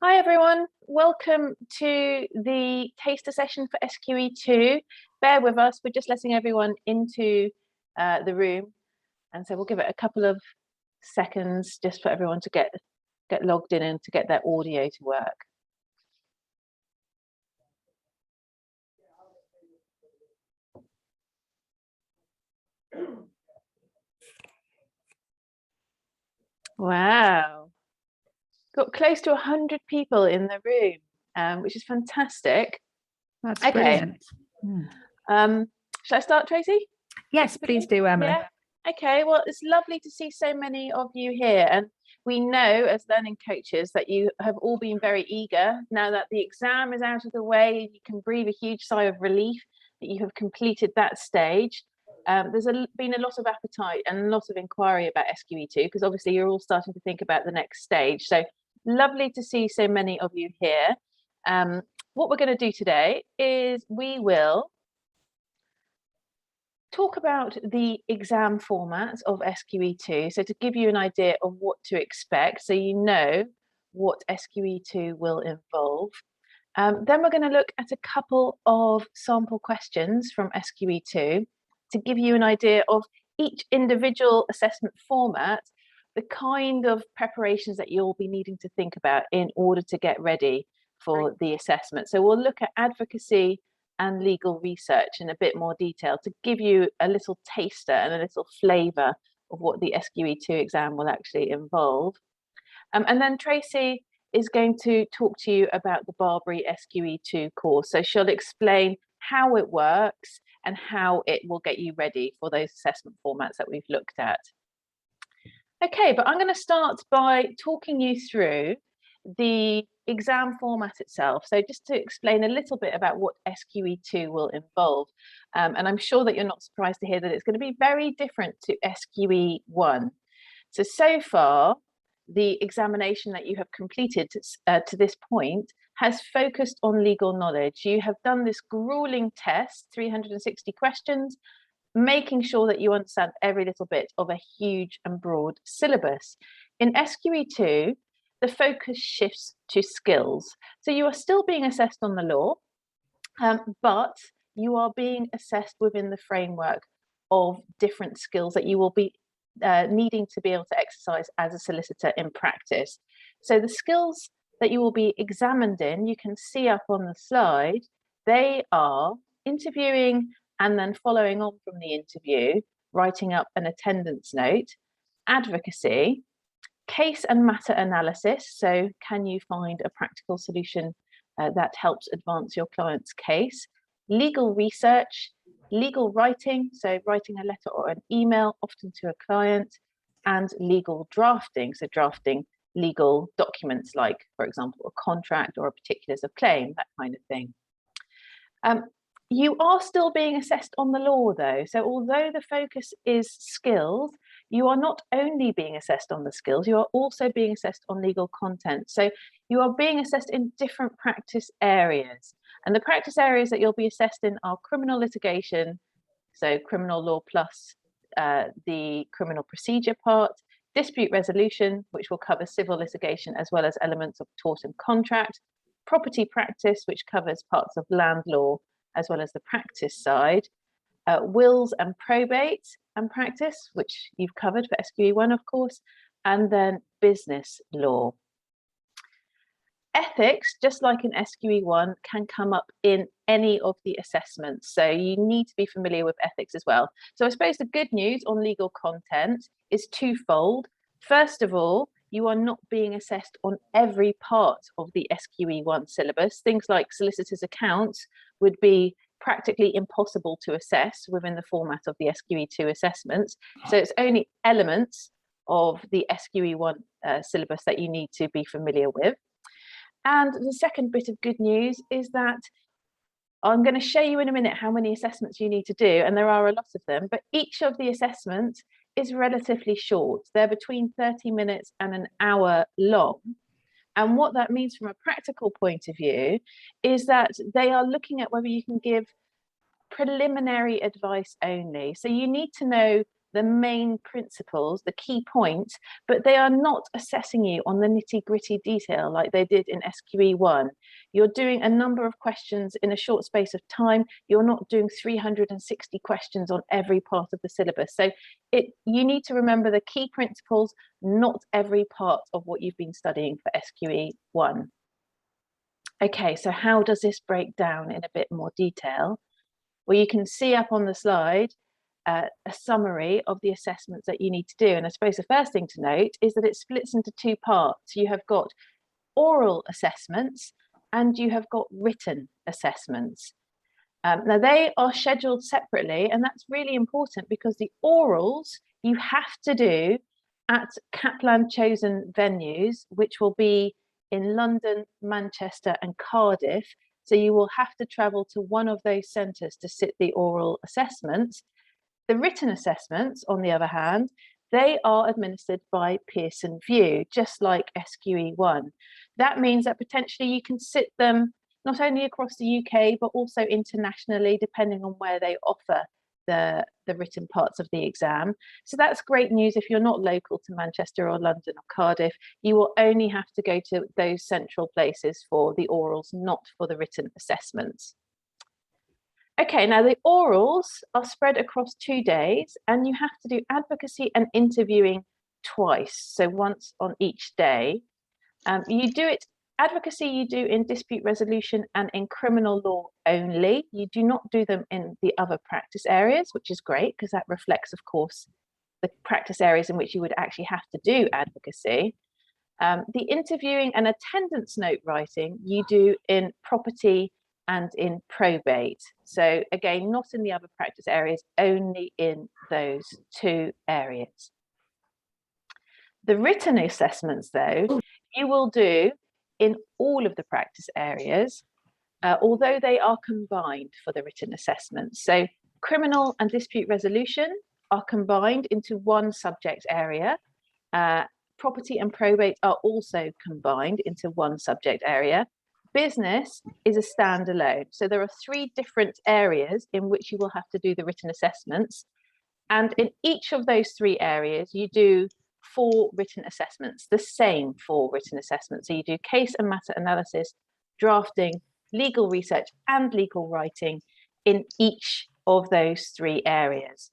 Hi everyone, welcome to the taster session for SQE2. Bear with us, we're just letting everyone into the room, and so we'll give it a couple of seconds just for everyone to get logged in and to get their audio to work. Wow, got close to 100 people in the room, which is fantastic. That's brilliant. Shall I start, Tracy? Yes, please do, Emily. Yeah. Okay, well, it's lovely to see so many of you here, and we know as learning coaches that you have all been very eager now that the exam is out of the way. You can breathe a huge sigh of relief that you have completed that stage. There's been a lot of appetite and a lot of inquiry about SQE2 because obviously you're all starting to think about the next stage. So lovely to see so many of you here. What we're going to do today is we will talk about the exam format of SQE2, so to give you an idea of what to expect, so you know what SQE2 will involve. Then we're going to look at a couple of sample questions from SQE2 to give you an idea of each individual assessment format, the kind of preparations that you'll be needing to think about in order to get ready for the assessment. So we'll look at advocacy and legal research in a bit more detail to give you a little taster and a little flavour of what the SQE2 exam will actually involve. And then Tracy is going to talk to you about the BARBRI SQE2 course. So she'll explain how it works and how it will get you ready for those assessment formats that we've looked at. Okay, but I'm going to start by talking you through the exam format itself. So just to explain a little bit about what SQE2 will involve. And I'm sure that you're not surprised to hear that it's going to be very different to SQE1. So far, the examination that you have completed to this point has focused on legal knowledge. You have done this grueling test, 360 questions, making sure that you understand every little bit of a huge and broad syllabus. In SQE2, the focus shifts to skills. So you are still being assessed on the law, but you are being assessed within the framework of different skills that you will be needing to be able to exercise as a solicitor in practice. So the skills that you will be examined in, you can see up on the slide, they are interviewing and then following on from the interview, writing up an attendance note, advocacy, case and matter analysis. So can you find a practical solution that helps advance your client's case? Legal research, legal writing, so writing a letter or an email, often to a client, and legal drafting, so drafting legal documents like, for example, a contract or a particulars of claim, that kind of thing. You are still being assessed on the law though. So although the focus is skills, you are not only being assessed on the skills, you are also being assessed on legal content. So you are being assessed in different practice areas. And the practice areas that you'll be assessed in are criminal litigation, so criminal law plus the criminal procedure part, dispute resolution, which will cover civil litigation as well as elements of tort and contract, property practice, which covers parts of land law as well as the practice side, wills and probate and practice, which you've covered for SQE1, of course, and then business law. Ethics, just like in SQE1, can come up in any of the assessments. So you need to be familiar with ethics as well. So I suppose the good news on legal content is twofold. First of all, you are not being assessed on every part of the SQE1 syllabus. Things like solicitors' accounts would be practically impossible to assess within the format of the SQE2 assessments. So it's only elements of the SQE1 syllabus that you need to be familiar with. And the second bit of good news is that I'm going to show you in a minute how many assessments you need to do, and there are a lot of them, but each of the assessments is relatively short. They're between 30 minutes and an hour long. And what that means from a practical point of view is that they are looking at whether you can give preliminary advice only. So you need to know the main principles, the key points, but they are not assessing you on the nitty-gritty detail like they did in SQE1. You're doing a number of questions in a short space of time. You're not doing 360 questions on every part of the syllabus. So you need to remember the key principles, not every part of what you've been studying for SQE1. Okay, so how does this break down in a bit more detail? Well, you can see up on the slide a summary of the assessments that you need to do. And I suppose the first thing to note is that it splits into two parts. You have got oral assessments and you have got written assessments. Now they are scheduled separately, and that's really important because the orals you have to do at Kaplan chosen venues, which will be in London, Manchester and Cardiff. So you will have to travel to one of those centres to sit the oral assessments. The written assessments, on the other hand, they are administered by Pearson VUE, just like SQE1. That means that potentially you can sit them not only across the UK, but also internationally, depending on where they offer the written parts of the exam. So that's great news if you're not local to Manchester or London or Cardiff. You will only have to go to those central places for the orals, not for the written assessments. Okay, now the orals are spread across 2 days, and you have to do advocacy and interviewing twice, so once on each day. Advocacy you do in dispute resolution and in criminal law only. You do not do them in the other practice areas, which is great because that reflects, of course, the practice areas in which you would actually have to do advocacy. The interviewing and attendance note writing you do in property and in probate. So again, not in the other practice areas, only in those 2 areas. The written assessments, though, you will do in all of the practice areas, although they are combined for the written assessments. So criminal and dispute resolution are combined into one subject area. Property and probate are also combined into one subject area. Business is a standalone. So there are 3 different areas in which you will have to do the written assessments. And in each of those 3 areas, you do 4 written assessments, the same 4 written assessments. So you do case and matter analysis, drafting, legal research, and legal writing in each of those 3 areas.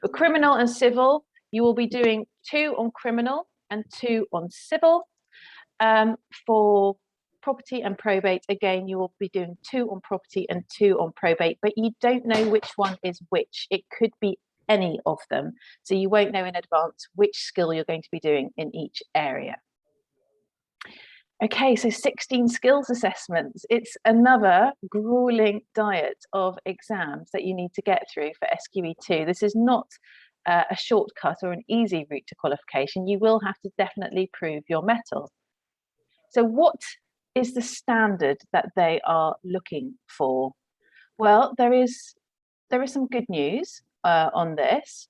For criminal and civil, you will be doing 2 on criminal and 2 on civil. For property and probate, again, you will be doing 2 on property and 2 on probate, but you don't know which one is which. It could be any of them. So you won't know in advance which skill you're going to be doing in each area. Okay, so 16 skills assessments. It's another grueling diet of exams that you need to get through for SQE2. This is not a shortcut or an easy route to qualification. You will have to definitely prove your mettle. So what is the standard that they are looking for? Well, there is some good news on this.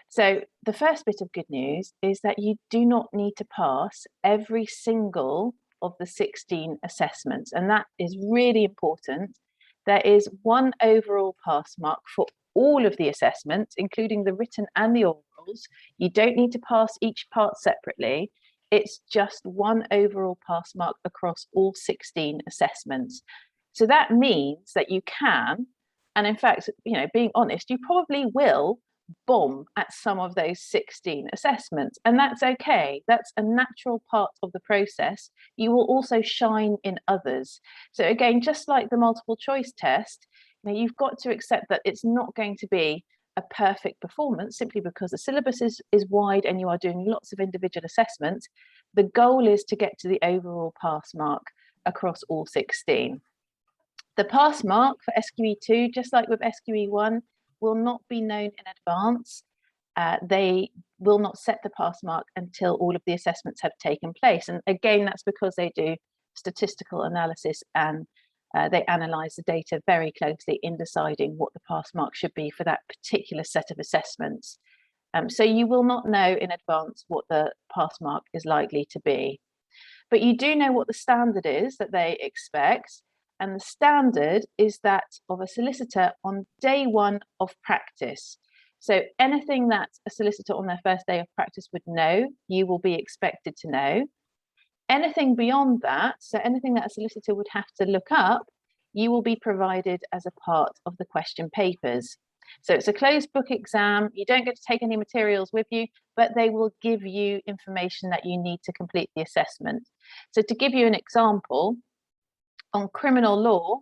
So the first bit of good news is that you do not need to pass every single of the 16 assessments, and that is really important. There is 1 overall pass mark for all of the assessments, including the written and the orals. You don't need to pass each part separately. It's just 1 overall pass mark across all 16 assessments. So that means that you can, and in fact, being honest, you probably will bomb at some of those 16 assessments, and that's okay. That's a natural part of the process. You will also shine in others. So again, just like the multiple choice test, you've got to accept that it's not going to be a perfect performance simply because the syllabus is wide and you are doing lots of individual assessments. The goal is to get to the overall pass mark across all 16. The pass mark for SQE2, just like with SQE1, will not be known in advance. They will not set the pass mark until all of the assessments have taken place. And again, that's because they do statistical analysis and they analyse the data very closely in deciding what the pass mark should be for that particular set of assessments. So you will not know in advance what the pass mark is likely to be. But you do know what the standard is that they expect. And the standard is that of a solicitor on day 1 of practice. So anything that a solicitor on their first day of practice would know, you will be expected to know. Anything beyond that, so anything that a solicitor would have to look up, you will be provided as a part of the question papers. So it's a closed book exam. You don't get to take any materials with you, but they will give you information that you need to complete the assessment. So to give you an example, on criminal law,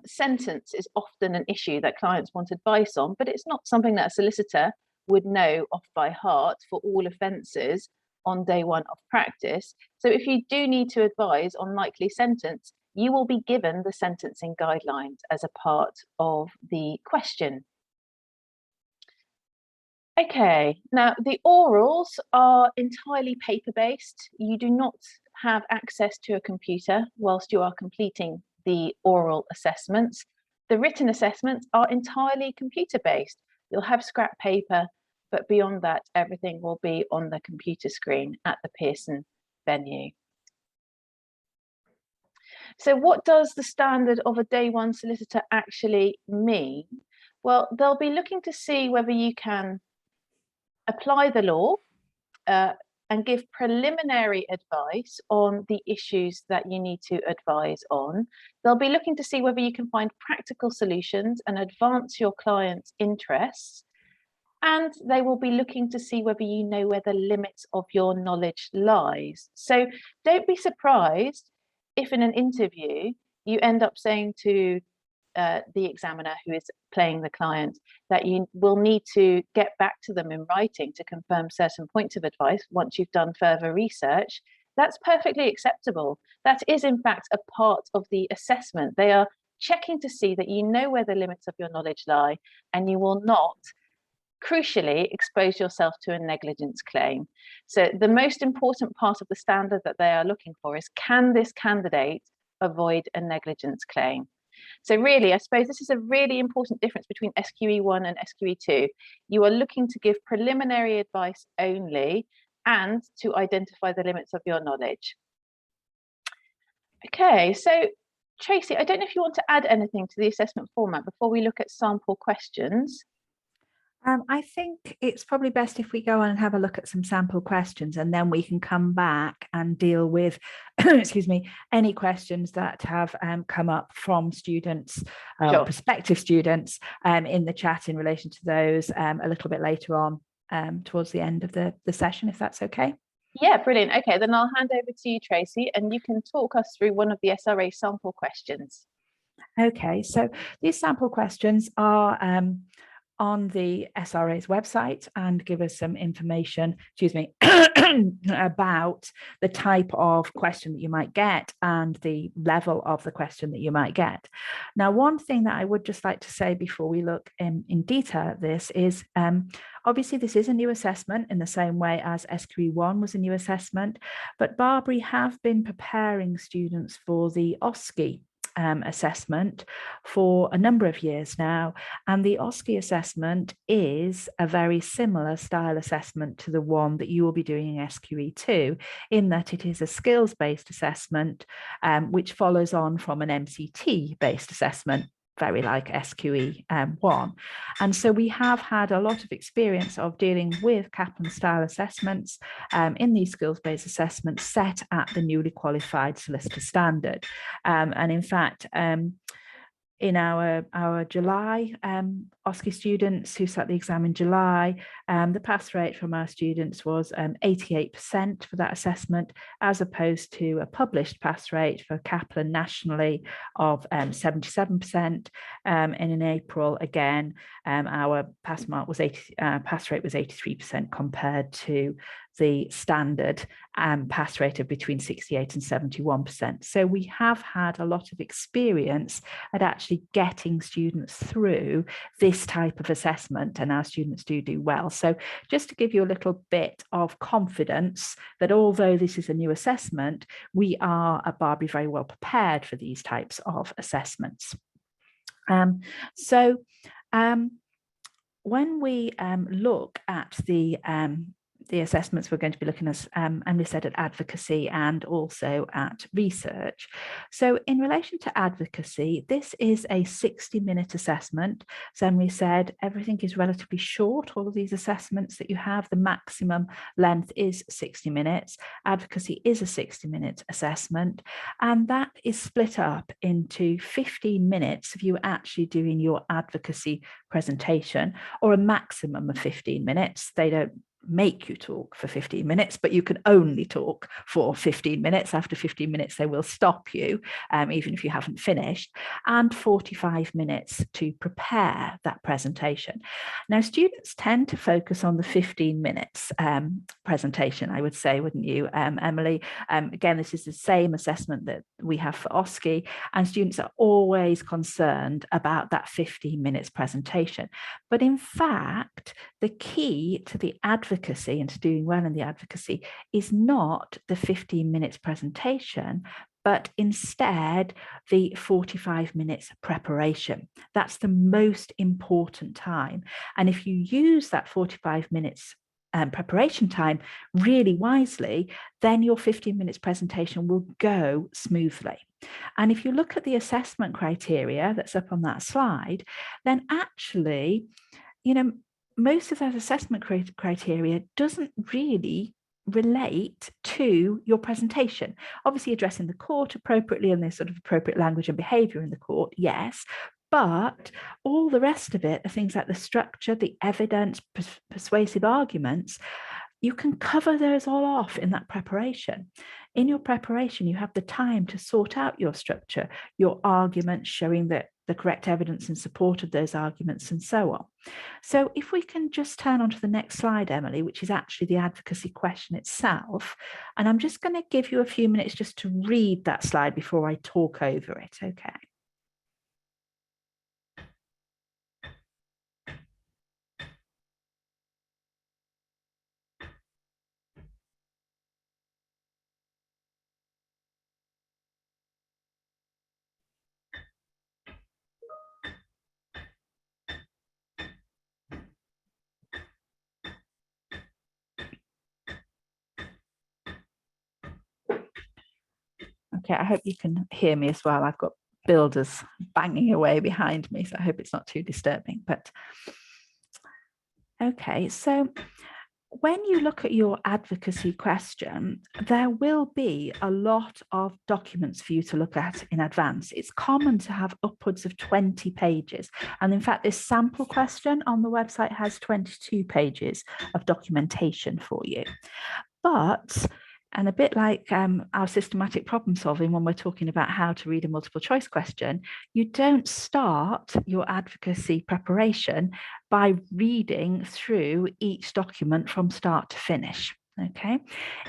sentence is often an issue that clients want advice on, but it's not something that a solicitor would know off by heart for all offences on day one of practice. So if you do need to advise on likely sentence, you will be given the sentencing guidelines as a part of the question. Okay, now the orals are entirely paper-based. You do not have access to a computer whilst you are completing the oral assessments. The written assessments are entirely computer-based. You'll have scrap paper, but beyond that, everything will be on the computer screen at the Pearson venue. So what does the standard of a day one solicitor actually mean? Well, they'll be looking to see whether you can apply the law and give preliminary advice on the issues that you need to advise on. They'll be looking to see whether you can find practical solutions and advance your client's interests. And they will be looking to see whether you know where the limits of your knowledge lies. So don't be surprised if in an interview you end up saying to the examiner who is playing the client that you will need to get back to them in writing to confirm certain points of advice once you've done further research. That's perfectly acceptable. That is in fact a part of the assessment. They are checking to see that you know where the limits of your knowledge lie and you will not, crucially, expose yourself to a negligence claim. So the most important part of the standard that they are looking for is, can this candidate avoid a negligence claim? So really, I suppose this is a really important difference between SQE1 and SQE2. You are looking to give preliminary advice only and to identify the limits of your knowledge. Okay, so Tracy, I don't know if you want to add anything to the assessment format before we look at sample questions. I think it's probably best if we go on and have a look at some sample questions, and then we can come back and deal with, excuse me, any questions that have come up from students, Sure. prospective students, in the chat in relation to those a little bit later on towards the end of the session, if that's okay. Yeah, brilliant. Okay, then I'll hand over to you, Tracy, and you can talk us through one of the SRA sample questions. Okay, so these sample questions are on the SRA's website and give us some information, excuse me, about the type of question that you might get and the level of the question that you might get. Now, one thing that I would just like to say before we look in detail at this is, obviously this is a new assessment in the same way as SQE1 was a new assessment, but BARBRI have been preparing students for the OSCE assessment for a number of years now, and the OSCE assessment is a very similar style assessment to the one that you will be doing in SQE2, in that it is a skills-based assessment which follows on from an MCT-based assessment, very like SQE1. And so we have had a lot of experience of dealing with Kaplan style assessments in these skills-based assessments set at the newly qualified solicitor standard. And in fact, in our July OSCE students who sat the exam in July, the pass rate from our students was 88% for that assessment, as opposed to a published pass rate for Kaplan nationally of 77%. And in April, again, our pass rate was 83% compared to the standard pass rate of between 68 and 71%. So we have had a lot of experience at actually getting students through this type of assessment, and our students do well. So just to give you a little bit of confidence that although this is a new assessment, we are at BARBRI very well prepared for these types of assessments. When we look at the the assessments we're going to be looking at, Emily said, at advocacy and also at research. So in relation to advocacy, this is a 60-minute assessment. So Emily said, everything is relatively short. All of these assessments that you have, the maximum length is 60 minutes. Advocacy is a 60-minute assessment, and that is split up into 15 minutes of you actually doing your advocacy presentation, or a maximum of 15 minutes. They don't make you talk for 15 minutes, but you can only talk for 15 minutes. After 15 minutes, they will stop you, even if you haven't finished, and 45 minutes to prepare that presentation. Now, students tend to focus on the 15 minutes presentation, I would say, wouldn't you, Emily? Again, this is the same assessment that we have for OSCE, and students are always concerned about that 15 minutes presentation. But in fact, the key to the advocacy and to doing well in the advocacy is not the 15 minutes presentation, but instead the 45 minutes preparation. That's the most important time. And if you use that 45 minutes preparation time really wisely, then your 15 minutes presentation will go smoothly. And if you look at the assessment criteria that's up on that slide, then actually, most of that assessment criteria doesn't really relate to your presentation. Obviously, addressing the court appropriately and the sort of appropriate language and behaviour in the court, yes, but all the rest of it, the things like the structure, the evidence, persuasive arguments, you can cover those all off in that preparation. In your preparation, you have the time to sort out your structure, your arguments, showing that the correct evidence in support of those arguments, and so on. So if we can just turn on to the next slide, Emily, which is actually the advocacy question itself. And I'm just going to give you a few minutes just to read that slide before I talk over it, okay? Okay, I hope you can hear me as well. I've got builders banging away behind me, so I hope it's not too disturbing. But okay, so when you look at your advocacy question, there will be a lot of documents for you to look at in advance. It's common to have upwards of 20 pages. And in fact, this sample question on the website has 22 pages of documentation for you. But, and a bit like our systematic problem solving when we're talking about how to read a multiple choice question, you don't start your advocacy preparation by reading through each document from start to finish. Okay.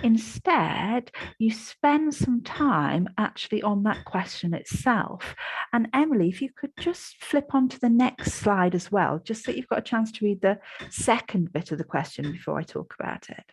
Instead, you spend some time actually on that question itself. And Emily, if you could just flip on to the next slide as well, just so you've got a chance to read the second bit of the question before I talk about it.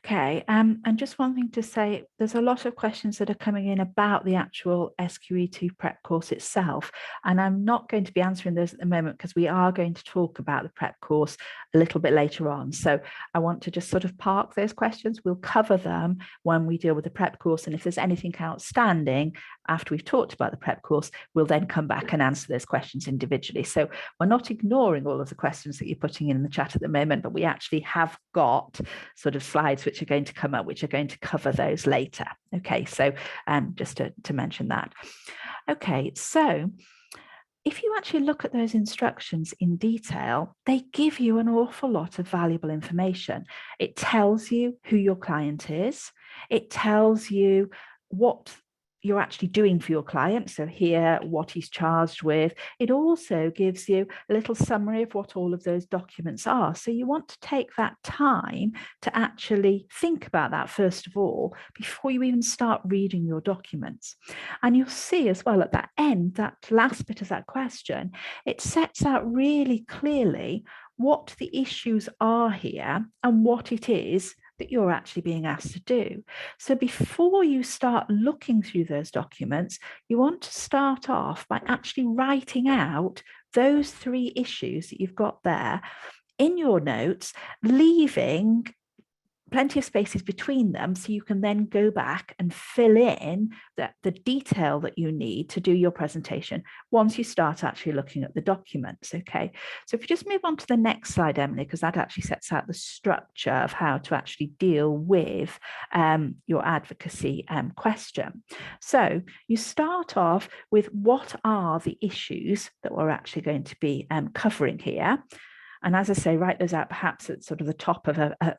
Okay, and just one thing to say, there's a lot of questions that are coming in about the actual SQE2 prep course itself, and I'm not going to be answering those at the moment because we are going to talk about the prep course a little bit later on. So I want to just sort of park those questions. We'll cover them when we deal with the prep course, and if there's anything outstanding after we've talked about the prep course, we'll then come back and answer those questions individually. So we're not ignoring all of the questions that you're putting in the chat at the moment, but we actually have got sort of slides which are going to come up, which are going to cover those later. Okay, so just to mention that. Okay, so if you actually look at those instructions in detail, they give you an awful lot of valuable information. It tells you who your client is. It tells you what you're actually doing for your client. So here, what he's charged with. It also gives you a little summary of what all of those documents are. So you want to take that time to actually think about that first of all, before you even start reading your documents. And you'll see as well at that end, that last bit of that question, it sets out really clearly what the issues are here and what it is that you're actually being asked to do. So before you start looking through those documents, you want to start off by actually writing out those 3 issues that you've got there in your notes, leaving plenty of spaces between them so you can then go back and fill in the detail that you need to do your presentation once you start actually looking at the documents. Okay, so if you just move on to the next slide, Emily, because that actually sets out the structure of how to actually deal with your advocacy question. So you start off with what are the issues that we're actually going to be covering here. And as I say, write those out perhaps at sort of the top of a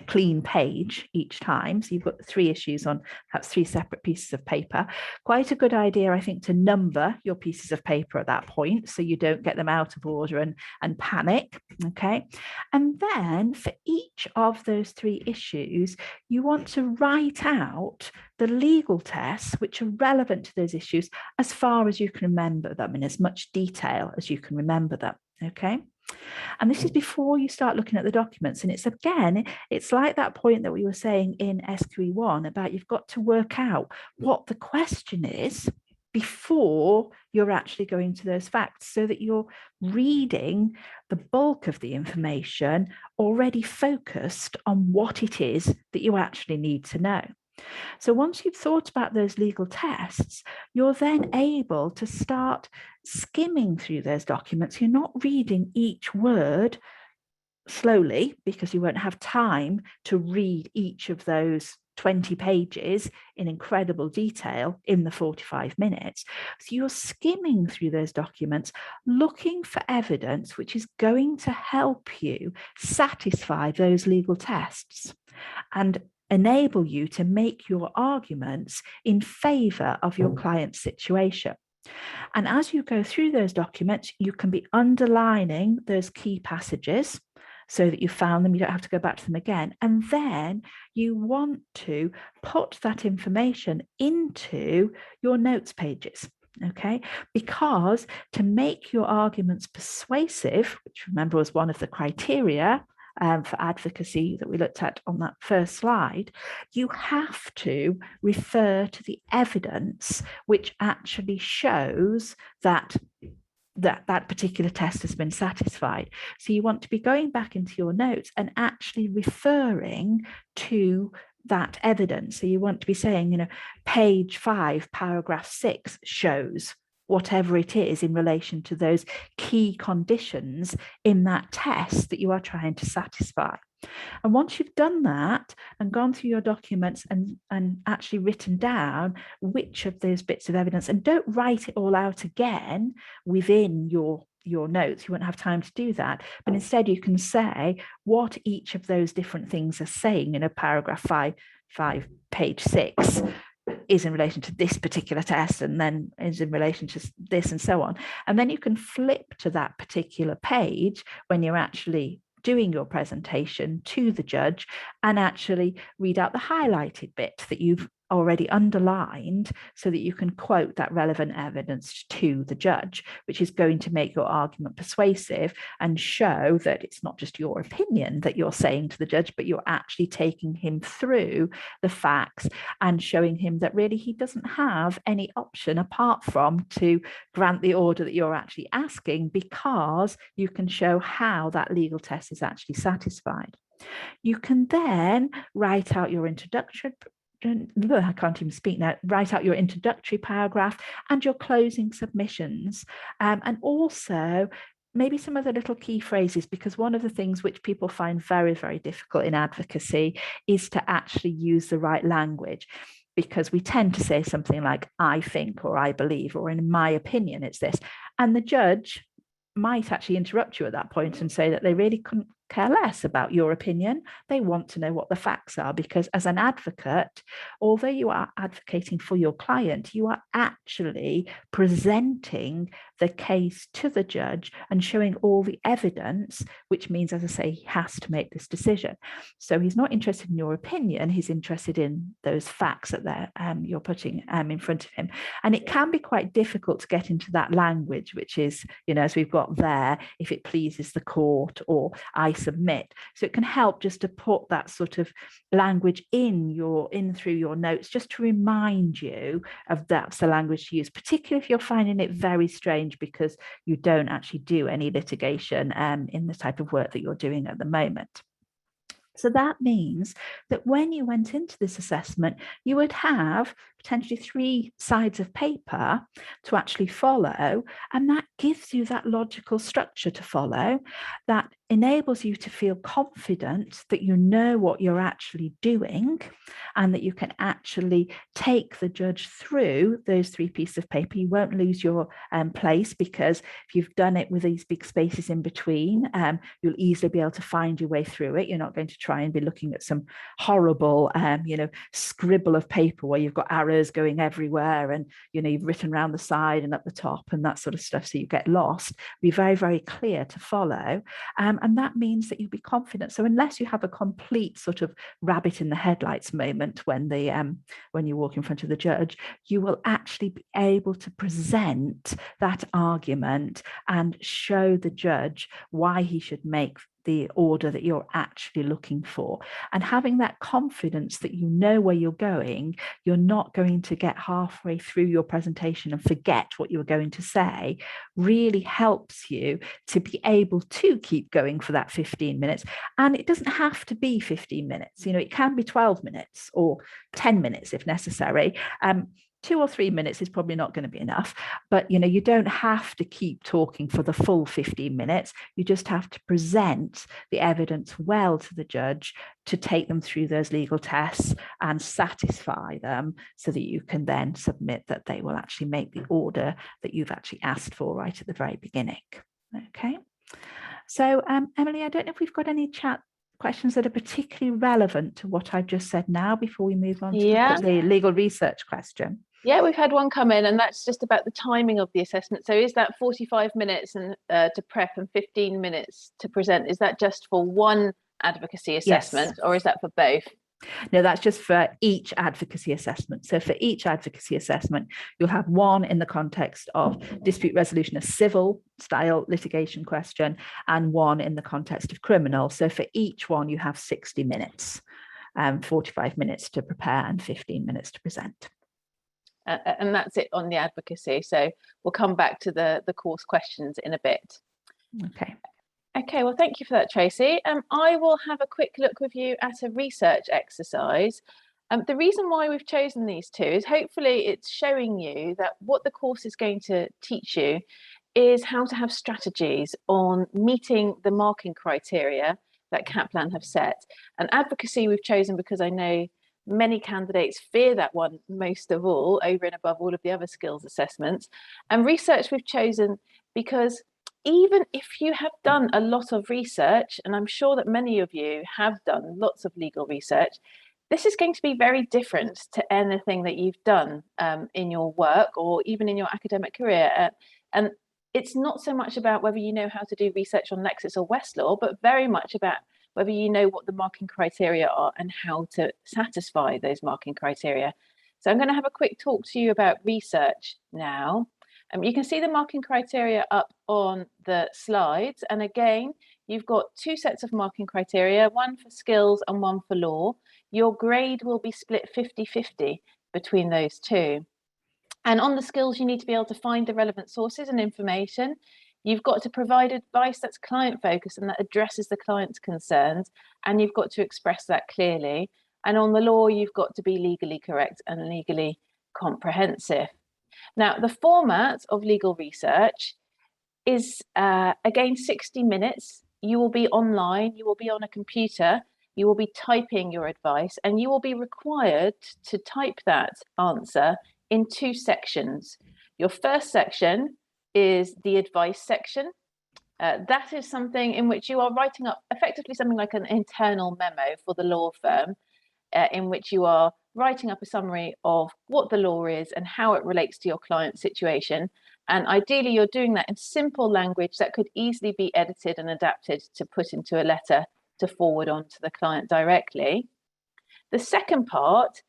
clean page each time. So you've got 3 issues on perhaps 3 separate pieces of paper. Quite a good idea, I think, to number your pieces of paper at that point so you don't get them out of order and panic. Okay. And then for each of those 3 issues, you want to write out the legal tests which are relevant to those issues as far as you can remember them, in as much detail as you can remember them. Okay. And this is before you start looking at the documents. And it's like that point that we were saying in SQE1 about you've got to work out what the question is before you're actually going to those facts, so that you're reading the bulk of the information already focused on what it is that you actually need to know. So once you've thought about those legal tests, you're then able to start skimming through those documents. You're not reading each word slowly because you won't have time to read each of those 20 pages in incredible detail in the 45 minutes. So you're skimming through those documents, looking for evidence which is going to help you satisfy those legal tests and enable you to make your arguments in favor of your client's situation. And as you go through those documents, you can be underlining those key passages so that you found them, you don't have to go back to them again. And then you want to put that information into your notes pages. Okay, because to make your arguments persuasive, which remember was one of the criteria for advocacy that we looked at on that first slide, you have to refer to the evidence which actually shows that particular test has been satisfied. So you want to be going back into your notes and actually referring to that evidence. So you want to be saying, page 5, paragraph 6 shows whatever it is in relation to those key conditions in that test that you are trying to satisfy. And once you've done that and gone through your documents and actually written down which of those bits of evidence, and don't write it all out again within your notes, you won't have time to do that, but instead you can say what each of those different things are saying in a paragraph 5, page 6 is in relation to this particular test, and then is in relation to this, and so on. And then you can flip to that particular page when you're actually doing your presentation to the judge and actually read out the highlighted bit that you've already underlined so that you can quote that relevant evidence to the judge, which is going to make your argument persuasive and show that it's not just your opinion that you're saying to the judge, but you're actually taking him through the facts and showing him that really he doesn't have any option apart from to grant the order that you're actually asking, because you can show how that legal test is actually satisfied. You can then write out your introduction. I can't even speak now. Write out your introductory paragraph and your closing submissions, and also maybe some of the little key phrases, because one of the things which people find very, very difficult in advocacy is to actually use the right language, because we tend to say something like "I think" or "I believe" or "in my opinion it's this," and the judge might actually interrupt you at that point and say that they really couldn't care less about your opinion. They want to know what the facts are, because as an advocate, although you are advocating for your client, you are actually presenting the case to the judge and showing all the evidence, which means, as I say, he has to make this decision. So he's not interested in your opinion, he's interested in those facts that you're putting in front of him. And it can be quite difficult to get into that language, which is, as we've got there, if it pleases the court, or I submit. So it can help just to put that sort of language in through your notes, just to remind you of that's the language to use, particularly if you're finding it very strange because you don't actually do any litigation in the type of work that you're doing at the moment. So that means that when you went into this assessment, you would have potentially 3 sides of paper to actually follow, and that gives you that logical structure to follow that enables you to feel confident that you know what you're actually doing, and that you can actually take the judge through those 3 pieces of paper. You won't lose your place, because if you've done it with these big spaces in between, you'll easily be able to find your way through it. You're not going to try and be looking at some horrible scribble of paper where you've got arrows going everywhere, and you've written around the side and up the top and that sort of stuff, so you get lost. Be very, very clear to follow, and that means that you'll be confident. So unless you have a complete sort of rabbit in the headlights moment when you walk in front of the judge, you will actually be able to present that argument and show the judge why he should make the order that you're actually looking for. And having that confidence that you know where you're going, you're not going to get halfway through your presentation and forget what you were going to say, really helps you to be able to keep going for that 15 minutes. And it doesn't have to be 15 minutes. It can be 12 minutes or 10 minutes if necessary. 2 or 3 minutes is probably not going to be enough, but you don't have to keep talking for the full 15 minutes. You just have to present the evidence well to the judge to take them through those legal tests and satisfy them, so that you can then submit that they will actually make the order that you've actually asked for right at the very beginning. Okay. So Emily, I don't know if we've got any questions that are particularly relevant to what I've just said now before we move on to the legal research question. Yeah, we've had one come in, and that's just about the timing of the assessment. So is that 45 minutes to prep and 15 minutes to present? Is that just for one advocacy assessment, yes, or is that for both? No, that's just for each advocacy assessment. So for each advocacy assessment, you'll have one in the context of dispute resolution, a civil style litigation question, and one in the context of criminal. So for each one, you have 60 minutes, 45 minutes to prepare and 15 minutes to present. And that's it on the advocacy. So we'll come back to the course questions in a bit. Okay, well, thank you for that, Tracy. I will have a quick look with you at a research exercise. The reason why we've chosen these 2 is hopefully it's showing you that what the course is going to teach you is how to have strategies on meeting the marking criteria that Kaplan have set. And advocacy we've chosen because I know many candidates fear that one most of all, over and above all of the other skills assessments. And research we've chosen because even if you have done a lot of research, and I'm sure that many of you have done lots of legal research, this is going to be very different to anything that you've done in your work or even in your academic career. And it's not so much about whether you know how to do research on Lexis or Westlaw, but very much about whether you know what the marking criteria are and how to satisfy those marking criteria. So I'm going to have a quick talk to you about research now. You can see the marking criteria up on the slides. And again, you've got 2 sets of marking criteria, one for skills and one for law. Your grade will be split 50-50 between those 2. And on the skills, you need to be able to find the relevant sources and information. You've got to provide advice that's client-focused and that addresses the client's concerns, and you've got to express that clearly. And on the law, you've got to be legally correct and legally comprehensive. Now, the format of legal research is, again, 60 minutes. You will be online, you will be on a computer, you will be typing your advice, and you will be required to type that answer in 2 sections. Your first section is the advice section. That is something in which you are writing up effectively something like an internal memo for the law firm, in which you are writing up a summary of what the law is and how it relates to your client's situation. And ideally, you're doing that in simple language that could easily be edited and adapted to put into a letter to forward on to the client directly. The second part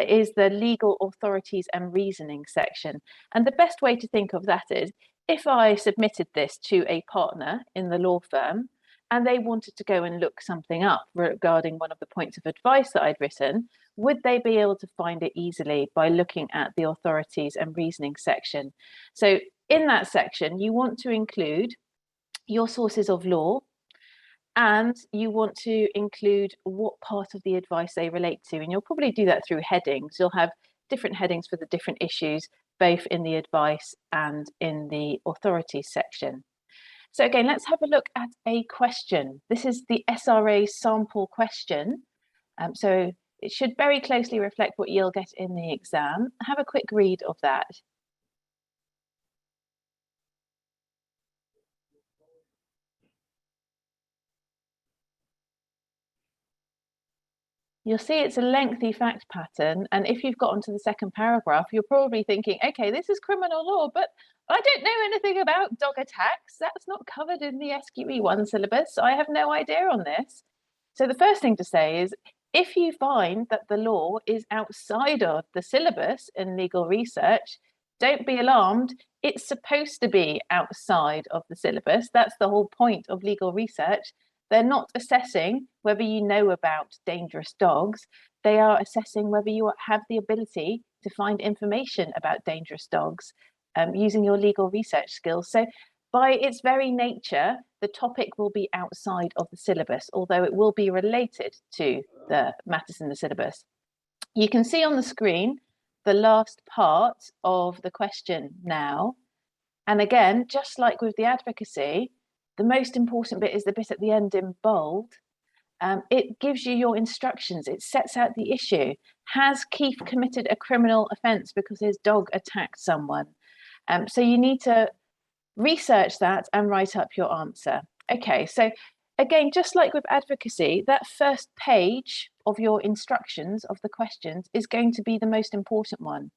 is the legal authorities and reasoning section. And the best way to think of that is, if I submitted this to a partner in the law firm and they wanted to go and look something up regarding one of the points of advice that I'd written, would they be able to find it easily by looking at the authorities and reasoning section? So in that section, you want to include your sources of law, and you want to include what part of the advice they relate to. And you'll probably do that through headings. You'll have different headings for the different issues, both in the advice and in the authorities section. So again, let's have a look at a question. This is the SRA sample question. So it should very closely reflect what you'll get in the exam. Have a quick read of that. You'll see it's a lengthy fact pattern. And if you've got onto the second paragraph, you're probably thinking, okay, this is criminal law, but I don't know anything about dog attacks. That's not covered in the SQE1 syllabus. So I have no idea on this. So the first thing to say is, if you find that the law is outside of the syllabus in legal research, don't be alarmed. It's supposed to be outside of the syllabus. That's the whole point of legal research. They're not assessing whether you know about dangerous dogs. They are assessing whether you have the ability to find information about dangerous dogs using your legal research skills. So by its very nature, the topic will be outside of the syllabus, although it will be related to the matters in the syllabus. You can see on the screen the last part of the question now. And again, just like with the advocacy, the most important bit is the bit at the end in bold. It gives you your instructions. It sets out the issue. Has Keith committed a criminal offence because his dog attacked someone? So you need to research that and write up your answer. Okay, so again, just like with advocacy, that first page of your instructions of the questions is going to be the most important one.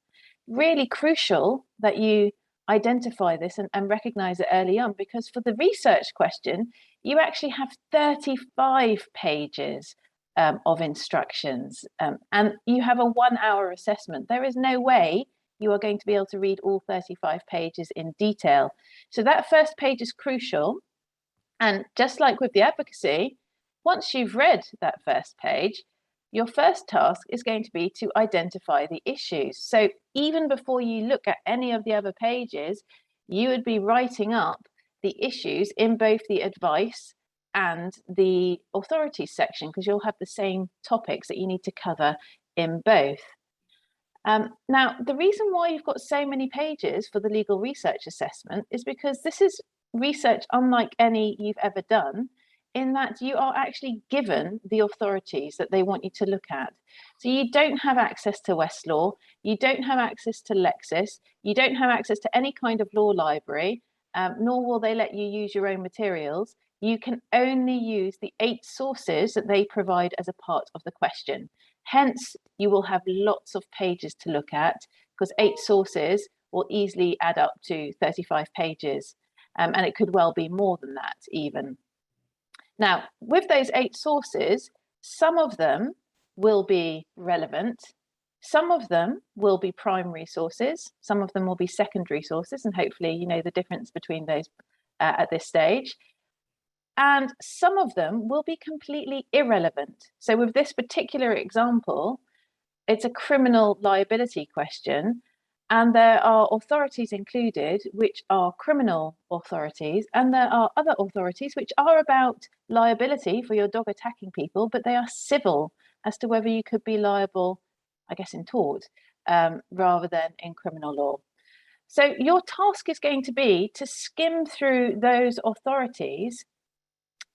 Really crucial that you identify this and recognize it early on, because for the research question, you actually have 35 pages of instructions, and you have a 1 hour assessment. There is no way you are going to be able to read all 35 pages in detail. So that first page is crucial. And just like with the advocacy, once you've read that first page, your first task is going to be to identify the issues. So even before you look at any of the other pages, you would be writing up the issues in both the advice and the authorities section, because you'll have the same topics that you need to cover in both. Now, the reason why you've got so many pages for the legal research assessment is because this is research unlike any you've ever done, in that you are actually given the authorities that they want you to look at. So you don't have access to Westlaw, you don't have access to Lexis, you don't have access to any kind of law library, nor will they let you use your own materials. You can only use the 8 sources that they provide as a part of the question. Hence, you will have lots of pages to look at, because 8 sources will easily add up to 35 pages. And it could well be more than that even. Now, with those 8 sources, some of them will be relevant, some of them will be primary sources, some of them will be secondary sources, and hopefully you know the difference between those at this stage. And some of them will be completely irrelevant. So with this particular example, it's a criminal liability question, and there are authorities included which are criminal authorities, and there are other authorities which are about liability for your dog attacking people, but they are civil as to whether you could be liable, I guess, in tort rather than in criminal law. So your task is going to be to skim through those authorities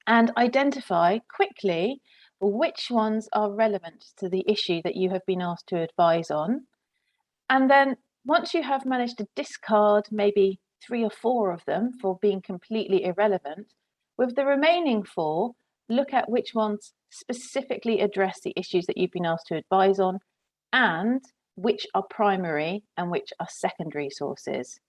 and identify quickly which ones are relevant to the issue that you have been asked to advise on. And then once you have managed to discard maybe 3 or 4 of them for being completely irrelevant. With the remaining 4, look at which ones specifically address the issues that you've been asked to advise on, and which are primary and which are secondary sources.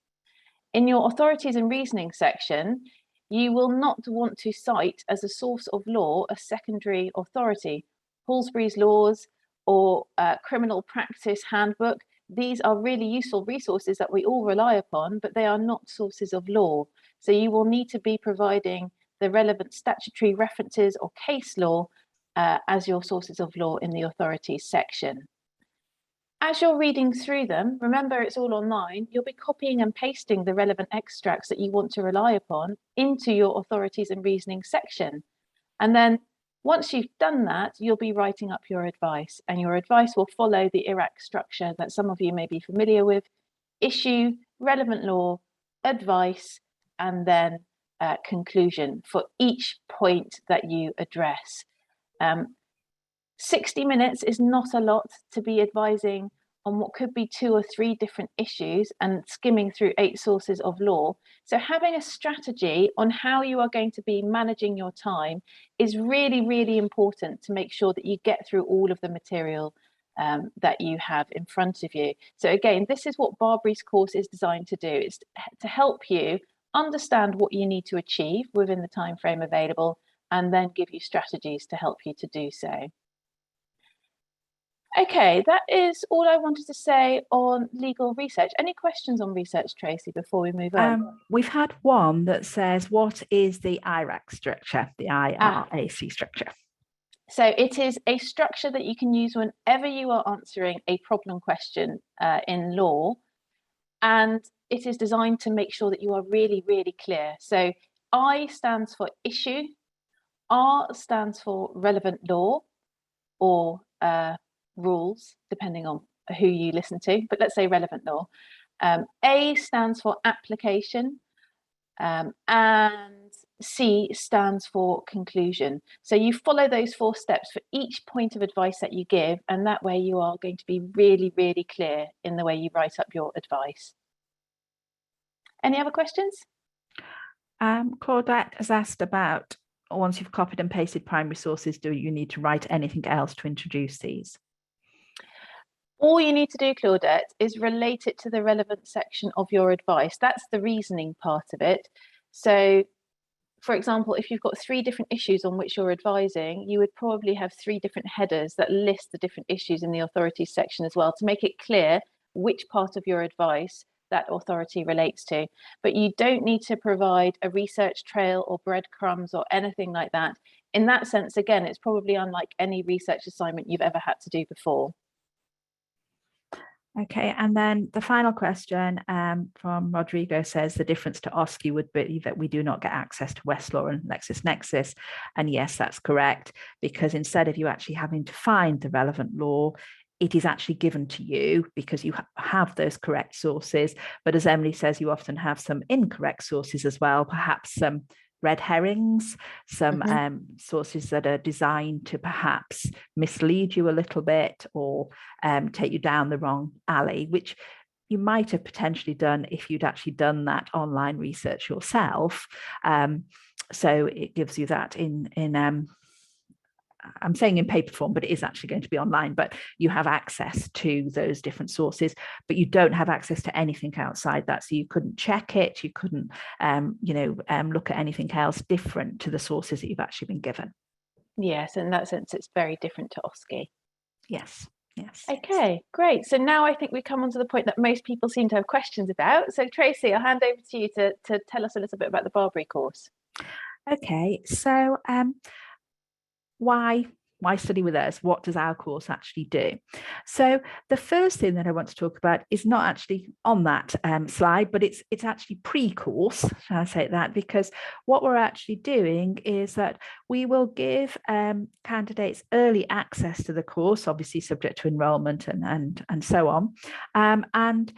In your authorities and reasoning section, you will not want to cite as a source of law a secondary authority. Halsbury's Laws or Criminal Practice Handbook, these are really useful resources that we all rely upon, but they are not sources of law. So you will need to be providing the relevant statutory references or case law as your sources of law in the authorities section. As you're reading through them, remember it's all online, you'll be copying and pasting the relevant extracts that you want to rely upon into your authorities and reasoning section. And then once you've done that, you'll be writing up your advice, and your advice will follow the IRAC structure that some of you may be familiar with: issue, relevant law, advice, and then conclusion for each point that you address. 60 minutes is not a lot to be advising on what could be 2 or 3 different issues and skimming through 8 sources of law. So having a strategy on how you are going to be managing your time is really, really important to make sure that you get through all of the material that you have in front of you. So again, this is what BARBRI's course is designed to do. It's to help you understand what you need to achieve within the time frame available, and then give you strategies to help you to do so. Okay, that is all I wanted to say on legal research. Any questions on research, Tracy, before we move on? We've had one that says, what is the IRAC structure, the IRAC structure? So it is a structure that you can use whenever you are answering a problem question in law. And it is designed to make sure that you are really, really clear. So I stands for issue, R stands for relevant law or rules, depending on who you listen to, but let's say relevant law. A stands for application, and C stands for conclusion. So you follow those 4 steps for each point of advice that you give, and that way you are going to be really, really clear in the way you write up your advice. Any other questions? Claudette has asked about, once you've copied and pasted primary sources, do you need to write anything else to introduce these? All you need to do, Claudette, is relate it to the relevant section of your advice. That's the reasoning part of it. So, for example, if you've got 3 different issues on which you're advising, you would probably have 3 different headers that list the different issues in the authorities section as well, to make it clear which part of your advice that authority relates to. But you don't need to provide a research trail or breadcrumbs or anything like that. In that sense, again, it's probably unlike any research assignment you've ever had to do before. Okay, and then the final question from Rodrigo says the difference to OSCE would be that we do not get access to Westlaw and LexisNexis. And yes, that's correct, because instead of you actually having to find the relevant law, it is actually given to you because you have those correct sources. But as Emily says, you often have some incorrect sources as well, perhaps some red herrings, some sources that are designed to perhaps mislead you a little bit or take you down the wrong alley, which you might have potentially done if you'd actually done that online research yourself. So it gives you that in I'm saying in paper form, but it is actually going to be online, but you have access to those different sources, but you don't have access to anything outside that. So you couldn't check it. You couldn't, look at anything else different to the sources that you've actually been given. Yes, in that sense, it's very different to OSCE. Yes. Yes. Okay, great. So now I think we come on to the point that most people seem to have questions about. So Tracy, I'll hand over to you to tell us a little bit about the BARBRI course. Okay, so why study with us? What does our course actually do? So the first thing that I want to talk about is not actually on that slide, but it's actually pre-course, shall I say that, because what we're actually doing is that we will give candidates early access to the course, obviously subject to enrolment and so on. And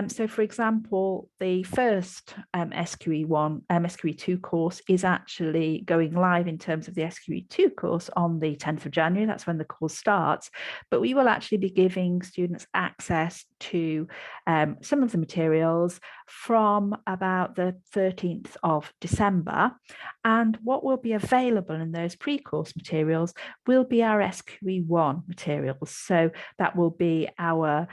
So, for example, the first SQE2 course is actually going live in terms of the SQE2 course on the 10th of January. That's when the course starts. But we will actually be giving students access to some of the materials from about the 13th of December. And what will be available in those pre-course materials will be our SQE1 materials. So that will be our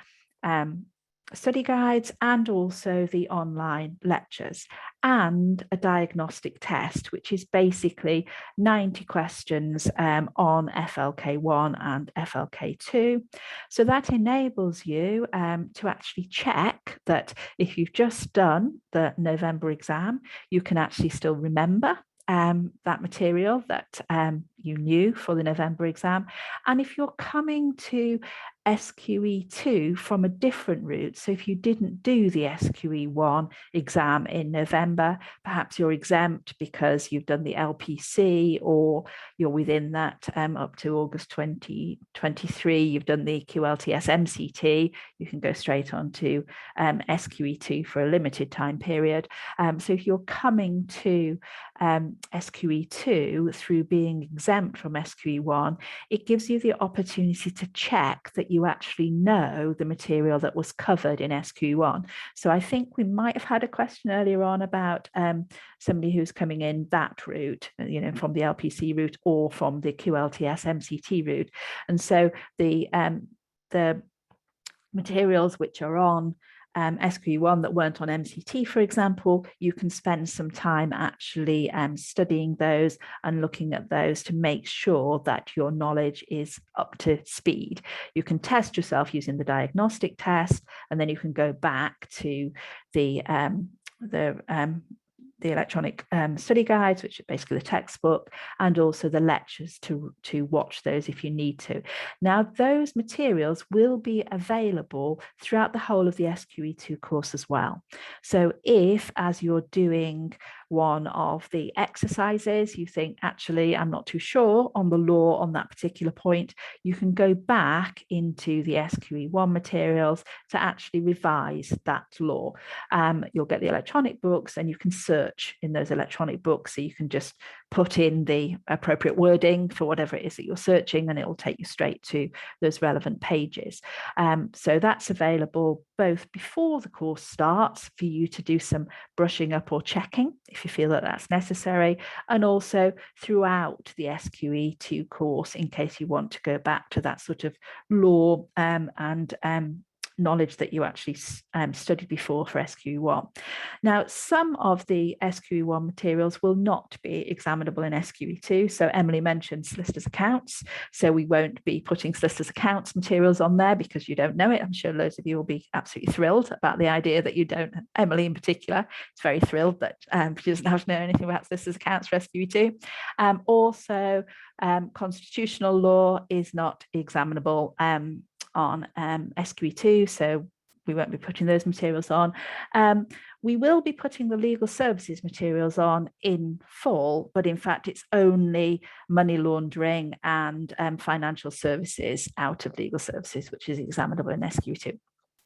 study guides and also the online lectures, and a diagnostic test, which is basically 90 questions on FLK1 and FLK2. So that enables you to actually check that if you've just done the November exam, you can actually still remember that material that you knew for the November exam. And if you're coming to SQE2 from a different route, so if you didn't do the SQE1 exam in November, perhaps you're exempt because you've done the LPC, or you're within that up to August 2023, you've done the QLTS MCT, you can go straight on to SQE2 for a limited time period. So if you're coming to SQE2 through being exempt from SQE1, it gives you the opportunity to check that you actually know the material that was covered in SQE1. So I think we might have had a question earlier on about somebody who's coming in that route, from the LPC route or from the QLTS MCT route. And so the materials which are on SQE1 that weren't on MCT, for example, you can spend some time actually studying those and looking at those to make sure that your knowledge is up to speed. You can test yourself using the diagnostic test, and then you can go back to the electronic study guides, which are basically the textbook, and also the lectures to watch those if you need to. Now, those materials will be available throughout the whole of the SQE2 course as well. So if, as you're doing one of the exercises, you think, actually, I'm not too sure on the law on that particular point, you can go back into the SQE1 materials to actually revise that law. You'll get the electronic books and you can search in those electronic books. So you can just put in the appropriate wording for whatever it is that you're searching, and it will take you straight to those relevant pages. So that's available both before the course starts for you to do some brushing up or checking if you feel that that's necessary, and also throughout the SQE2 course in case you want to go back to that sort of law and knowledge that you actually studied before for SQE1. Now, some of the SQE1 materials will not be examinable in SQE2. So Emily mentioned solicitors' accounts. So we won't be putting solicitors' accounts materials on there because you don't know it. I'm sure loads of you will be absolutely thrilled about the idea that you don't. Emily in particular is very thrilled that she doesn't have to know anything about solicitors' accounts for SQE2. Also, constitutional law is not examinable on SQE2, so we won't be putting those materials on. We will be putting the legal services materials on in full, but in fact it's only money laundering and financial services out of legal services, which is examinable in SQE2.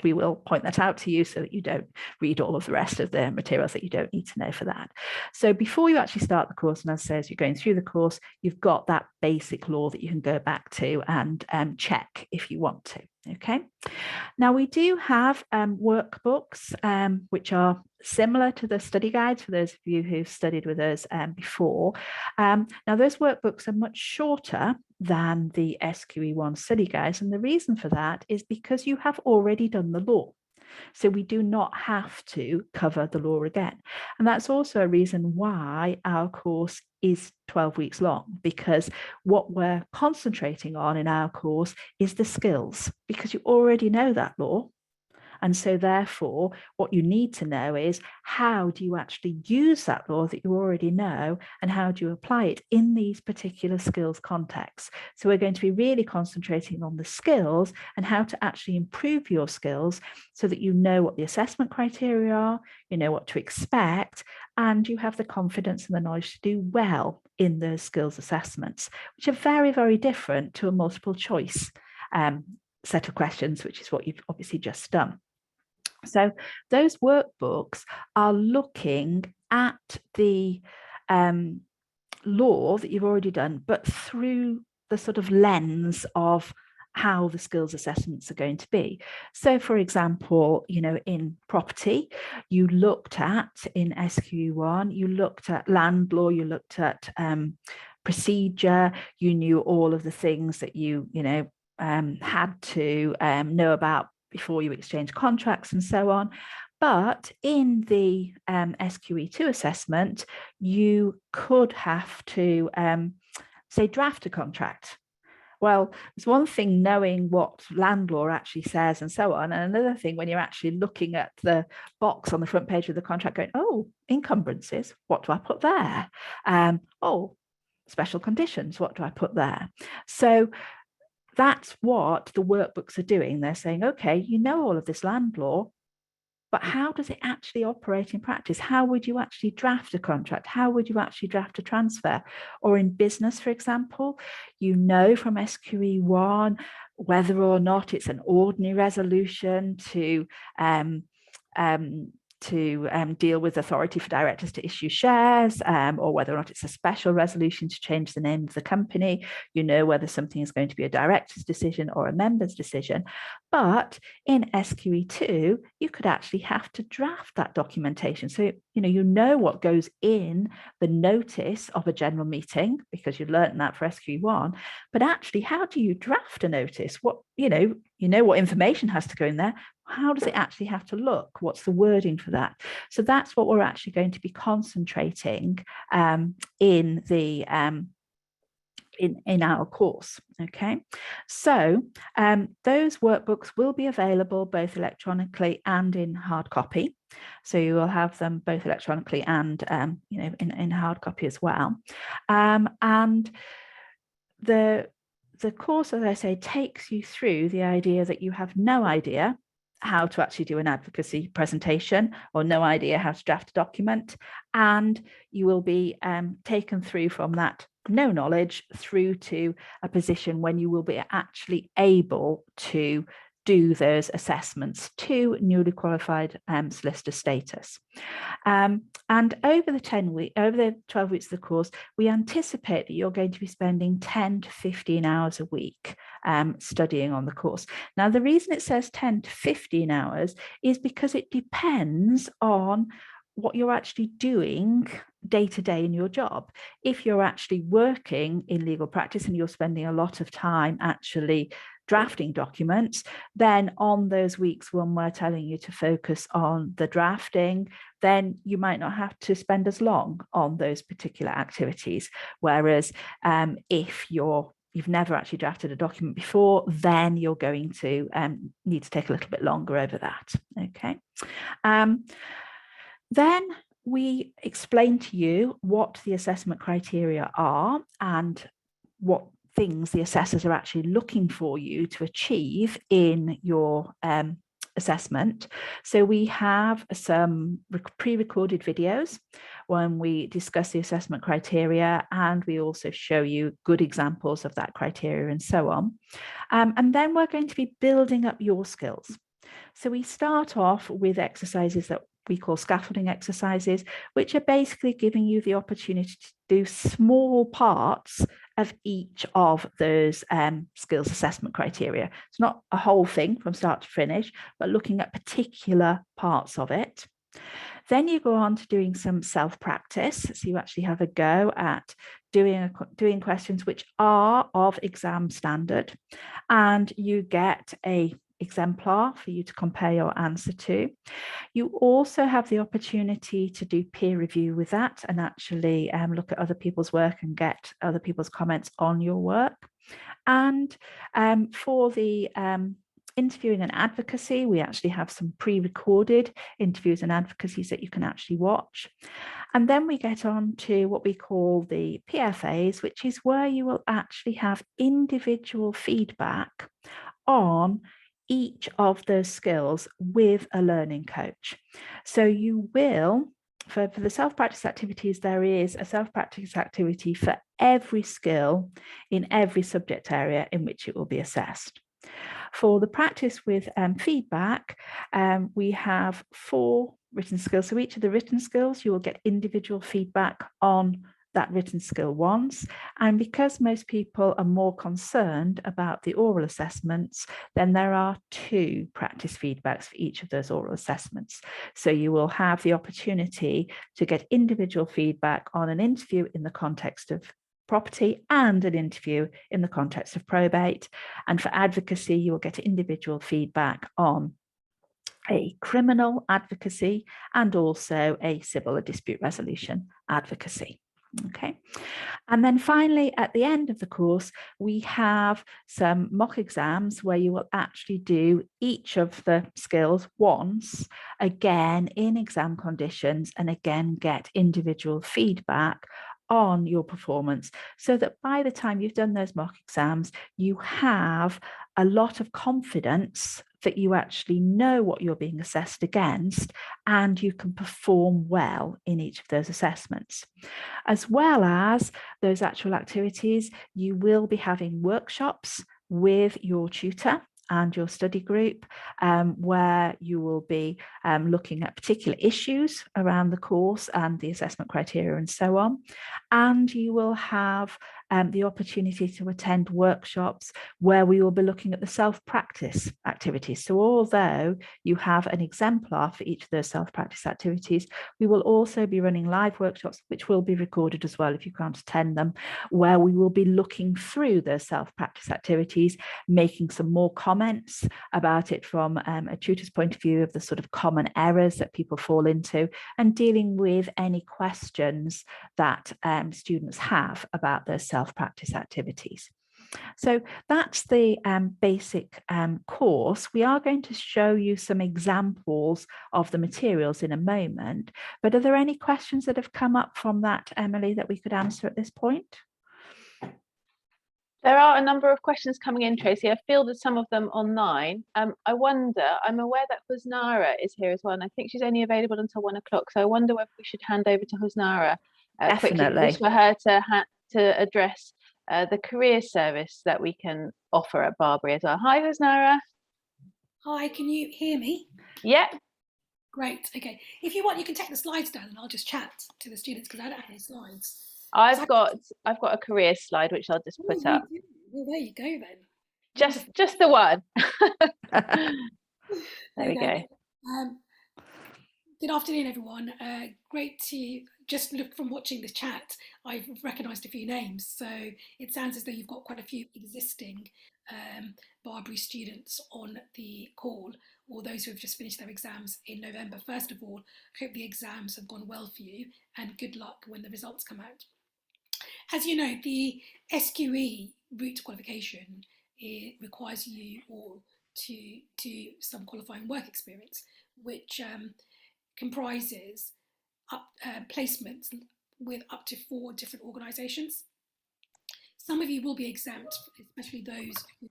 We will point that out to you so that you don't read all of the rest of the materials that you don't need to know for that. So before you actually start the course, and as I say, as you're going through the course, you've got that basic law that you can go back to and check if you want to. Okay. Now we do have workbooks which are similar to the study guides for those of you who've studied with us before. Now those workbooks are much shorter than the SQE1 study guides, and the reason for that is because you have already done the law. So we do not have to cover the law again. And that's also a reason why our course is 12 weeks long, because what we're concentrating on in our course is the skills, because you already know that law. And so therefore, what you need to know is how do you actually use that law that you already know, and how do you apply it in these particular skills contexts? So we're going to be really concentrating on the skills and how to actually improve your skills so that you know what the assessment criteria are, you know what to expect, and you have the confidence and the knowledge to do well in those skills assessments, which are very, very different to a multiple choice set of questions, which is what you've obviously just done. So those workbooks are looking at the law that you've already done, but through the sort of lens of how the skills assessments are going to be. So for example, in property, you looked at in SQE1, you looked at land law, you looked at procedure, you knew all of the things that you had to know about before you exchange contracts and so on. But in the SQE2 assessment, you could have to, say, draft a contract. Well, it's one thing knowing what land law actually says and so on, and another thing when you're actually looking at the box on the front page of the contract going, oh, encumbrances, what do I put there? Oh, special conditions, what do I put there? So that's what the workbooks are doing. They're saying, okay, you know all of this land law, but how does it actually operate in practice? How would you actually draft a contract? How would you actually draft a transfer? Or in business, for example, you know from SQE1 whether or not it's an ordinary resolution to deal with authority for directors to issue shares, or whether or not it's a special resolution to change the name of the company. You know whether something is going to be a director's decision or a member's decision. But in SQE2, you could actually have to draft that documentation. So, you know what goes in the notice of a general meeting because you learned that for SQE1. But actually, how do you draft a notice? What, you know what information has to go in there. How does it actually have to look? What's the wording for that? So that's what we're actually going to be concentrating in the in our course. Okay, so those workbooks will be available both electronically and in hard copy. So you will have them both electronically and in hard copy as well. And the course, as I say, takes you through the idea that you have no idea how to actually do an advocacy presentation or no idea how to draft a document, and you will be taken through from that no knowledge through to a position when you will be actually able to do those assessments to newly qualified solicitor status. And over the 12 weeks of the course, we anticipate that you're going to be spending 10 to 15 hours a week studying on the course. Now, the reason it says 10 to 15 hours is because it depends on what you're actually doing day to day in your job. If you're actually working in legal practice and you're spending a lot of time actually drafting documents, then on those weeks when we're telling you to focus on the drafting, then you might not have to spend as long on those particular activities. Whereas if you've never actually drafted a document before, then you're going to need to take a little bit longer over that. Okay. Then we explain to you what the assessment criteria are and what things the assessors are actually looking for you to achieve in your assessment. So we have some pre-recorded videos when we discuss the assessment criteria, and we also show you good examples of that criteria and so on. And then we're going to be building up your skills. So we start off with exercises that we call scaffolding exercises, which are basically giving you the opportunity to do small parts of each of those skills assessment criteria. It's not a whole thing from start to finish, but looking at particular parts of it. Then you go on to doing some self-practice. So you actually have a go at doing questions which are of exam standard, and you get a exemplar for you to compare your answer to. You also have the opportunity to do peer review with that and actually look at other people's work and get other people's comments on your work. And for the interviewing and advocacy, we actually have some pre-recorded interviews and advocacies that you can actually watch. And then we get on to what we call the PFAs, which is where you will actually have individual feedback on each of those skills with a learning coach. So you will, for the self-practice activities, there is a self-practice activity for every skill in every subject area in which it will be assessed. For the practice with feedback, we have 4 written skills. So each of the written skills, you will get individual feedback on that written skill once. And because most people are more concerned about the oral assessments, then there are 2 practice feedbacks for each of those oral assessments. So you will have the opportunity to get individual feedback on an interview in the context of property and an interview in the context of probate. And for advocacy, you will get individual feedback on a criminal advocacy and also a civil or dispute resolution advocacy. Okay. And then finally, at the end of the course, we have some mock exams where you will actually do each of the skills once, again in exam conditions, and again get individual feedback on your performance, so that by the time you've done those mock exams, you have a lot of confidence that you actually know what you're being assessed against and you can perform well in each of those assessments. As well as those actual activities, you will be having workshops with your tutor and your study group, where you will be looking at particular issues around the course and the assessment criteria and so on. And you will have the opportunity to attend workshops where we will be looking at the self-practice activities. So although you have an exemplar for each of those self-practice activities, we will also be running live workshops, which will be recorded as well if you can't attend them, where we will be looking through those self-practice activities, making some more comments about it from a tutor's point of view of the sort of common errors that people fall into, and dealing with any questions that students have about those self-practice activities. So that's the basic course. We are going to show you some examples of the materials in a moment, but are there any questions that have come up from that, Emily, that we could answer at this point? There are a number of questions coming in, Tracy. I've fielded some of them online. I wonder, I'm aware that Husnara is here as well, and I think she's only available until 1 o'clock. So I wonder whether we should hand over to Husnara quickly, just for her to address the career service that we can offer at Barbary as well. Hi, Husnara. Hi, can you hear me? Yeah. Great. Okay. If you want, you can take the slides down, and I'll just chat to the students because I don't have any slides. I've got a career slide which I'll just put up. Well, there you go then. Just the one. There we go. Good afternoon, everyone. Great to just look from watching this chat. I've recognised a few names, so it sounds as though you've got quite a few existing Barbary students on the call, or those who have just finished their exams in November. First of all, I hope the exams have gone well for you, and good luck when the results come out. As you know, the SQE route to qualification, it requires you all to do some qualifying work experience, which comprises placements with up to 4 different organisations. Some of you will be exempt, especially those who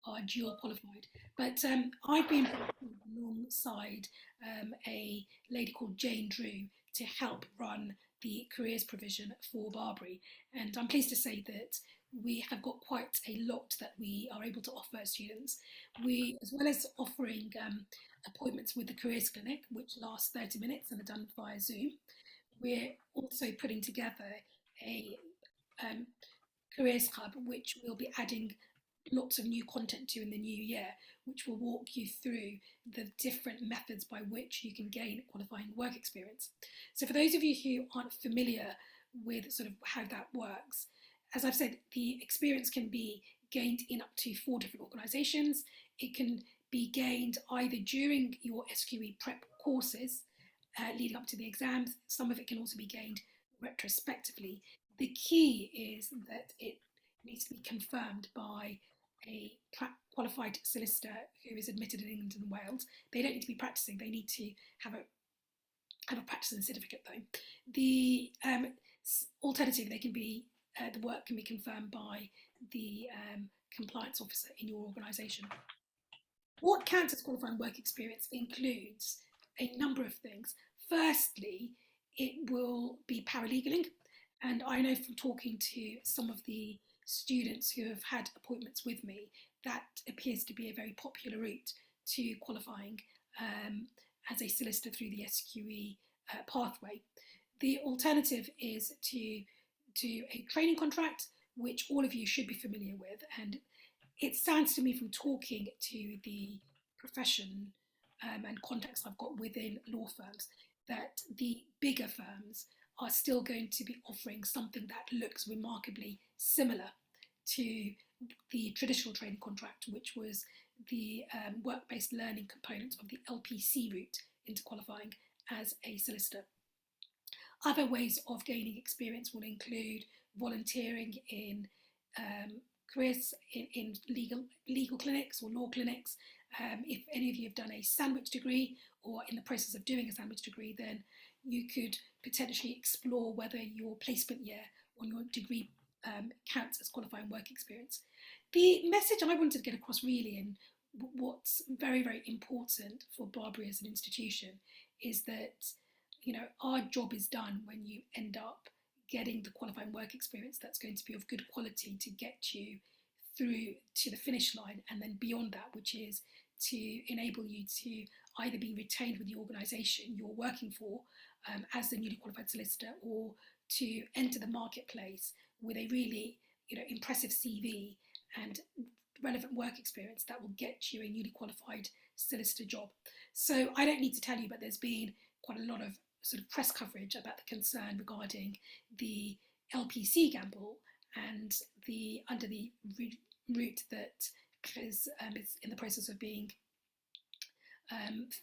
are dual qualified, but I've been alongside a lady called Jane Drew to help run the careers provision for Barbary, and I'm pleased to say that we have got quite a lot that we are able to offer students. We, as well as offering appointments with the Careers Clinic, which lasts 30 minutes and are done via Zoom, we're also putting together a Careers Hub, which we'll be adding lots of new content to in the new year, which will walk you through the different methods by which you can gain qualifying work experience. So for those of you who aren't familiar with sort of how that works, as I've said, the experience can be gained in up to 4 different organisations. It can be gained either during your SQE prep courses leading up to the exams. Some of it can also be gained retrospectively. The key is that it needs to be confirmed by a qualified solicitor who is admitted in England and Wales. They don't need to be practicing, they need to have a practicing certificate though. The alternative, they can be the work can be confirmed by the compliance officer in your organisation. What counts as qualifying work experience includes a number of things. Firstly, it will be paralegaling, and I know from talking to some of the students who have had appointments with me that appears to be a very popular route to qualifying as a solicitor through the SQE pathway. The alternative is to do a training contract, which all of you should be familiar with. And it sounds to me from talking to the profession and contacts I've got within law firms that the bigger firms are still going to be offering something that looks remarkably similar to the traditional training contract, which was the work-based learning component of the LPC route into qualifying as a solicitor. Other ways of gaining experience will include volunteering in careers in legal clinics or law clinics. If any of you have done a sandwich degree or in the process of doing a sandwich degree, then you could potentially explore whether your placement year on your degree counts as qualifying work experience. The message I wanted to get across really, and what's very, very important for BARBRI as an institution, is that our job is done when you end up getting the qualifying work experience that's going to be of good quality to get you through to the finish line, and then beyond that, which is to enable you to either be retained with the organisation you're working for as a newly qualified solicitor, or to enter the marketplace with a really impressive CV and relevant work experience that will get you a newly qualified solicitor job. So I don't need to tell you, but there's been quite a lot of sort of press coverage about the concern regarding the LPC gamble and under the route that is in the process of being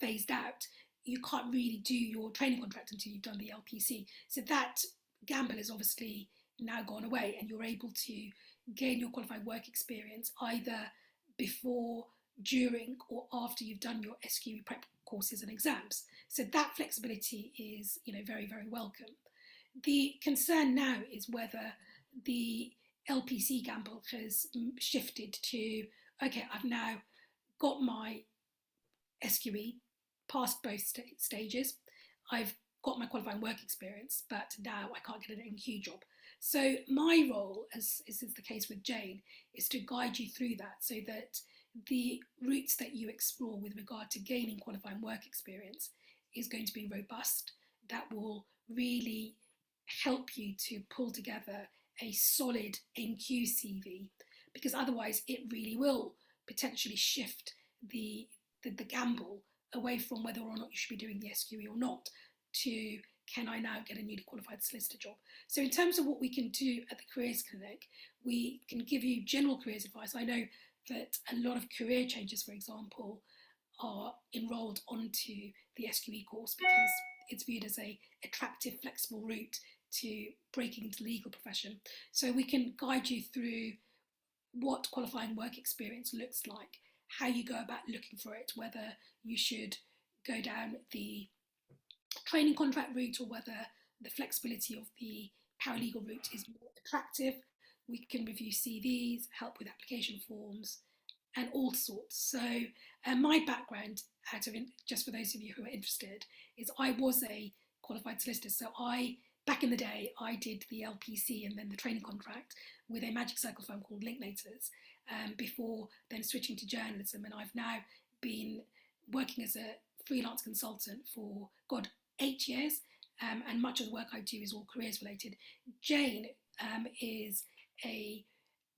phased out. You can't really do your training contract until you've done the LPC. So that gamble is obviously now gone away, and you're able to gain your qualified work experience either before, during, or after you've done your SQE prep courses and exams. So that flexibility is very, very welcome. The concern now is whether the LPC gamble has shifted to, okay, I've now got my SQE, past both stages, I've got my qualifying work experience, but now I can't get an NQ job. So my role, as is the case with Jane, is to guide you through that so that the routes that you explore with regard to gaining qualifying work experience is going to be robust, that will really help you to pull together a solid NQ CV, because otherwise it really will potentially shift the gamble away from whether or not you should be doing the SQE or not to, can I now get a newly qualified solicitor job? So in terms of what we can do at the Careers Clinic, we can give you general careers advice. I know that a lot of career changes, for example, are enrolled onto the SQE course because it's viewed as a attractive, flexible route to breaking into the legal profession. So we can guide you through what qualifying work experience looks like, how you go about looking for it, whether you should go down the training contract route or whether the flexibility of the paralegal route is more attractive. We can review CVs, help with application forms, and all sorts. So my background, just for those of you who are interested, is I was a qualified solicitor. So back in the day, I did the LPC and then the training contract with a magic circle firm called Linklaters, before then switching to journalism. And I've now been working as a freelance consultant for, 8 years. And much of the work I do is all careers related. Jane is a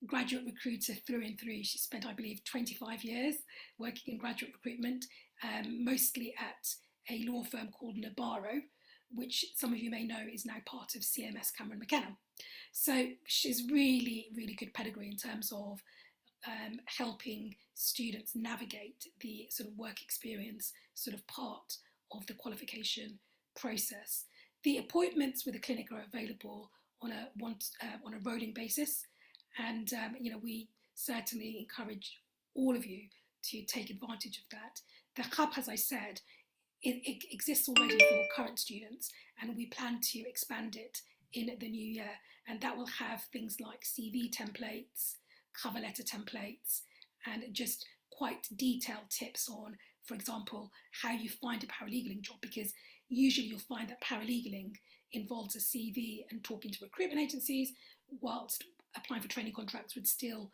graduate recruiter through and through. She spent, I believe, 25 years working in graduate recruitment, mostly at a law firm called Nabarro, which some of you may know is now part of CMS Cameron McKenna. So she's really, really good pedigree in terms of helping students navigate the sort of work experience sort of part of the qualification process. The appointments with the clinic are available on a rolling basis, and we certainly encourage all of you to take advantage of that. The hub, as I said, it exists already for current students, and we plan to expand it in the new year, and that will have things like CV templates, cover letter templates, and just quite detailed tips on, for example, how you find a paralegaling job, because usually you'll find that paralegaling involves a CV and talking to recruitment agencies, whilst applying for training contracts would still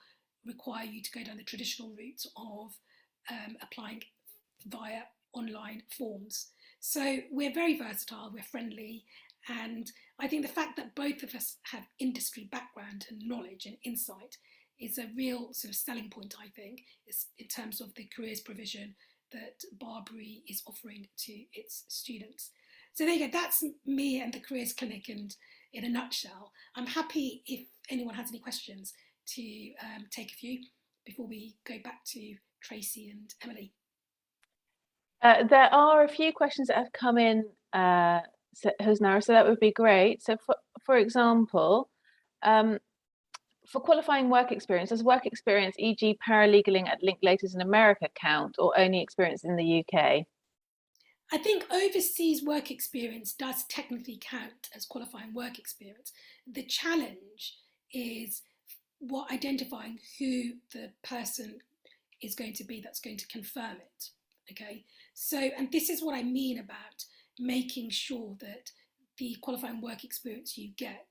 require you to go down the traditional route of applying via online forms. So we're very versatile, we're friendly, and I think the fact that both of us have industry background and knowledge and insight is a real sort of selling point, I think, is in terms of the careers provision that BARBRI is offering to its students. So there you go, that's me and the Careers Clinic, and in a nutshell. I'm happy if anyone has any questions to take a few before we go back to Tracy and Emily. There are a few questions that have come in, Husnara, so that would be great. So for example, for qualifying work experience, does work experience, e.g. paralegaling at Linklaters in America count, or only experience in the UK? I think overseas work experience does technically count as qualifying work experience. The challenge is identifying who the person is going to be that's going to confirm it. Okay, so, and this is what I mean about making sure that the qualifying work experience you get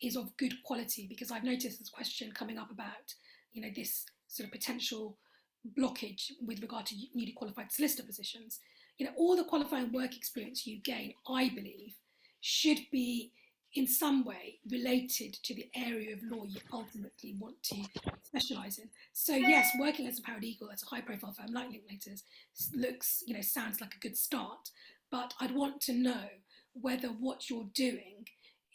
is of good quality, because I've noticed this question coming up about, you know, this sort of potential blockage with regard to newly qualified solicitor positions. You know, all the qualifying work experience you gain, I believe, should be in some way related to the area of law you ultimately want to specialise in. So yes, working as a paralegal at a high profile firm like Linklaters looks, you know, sounds like a good start, but I'd want to know whether what you're doing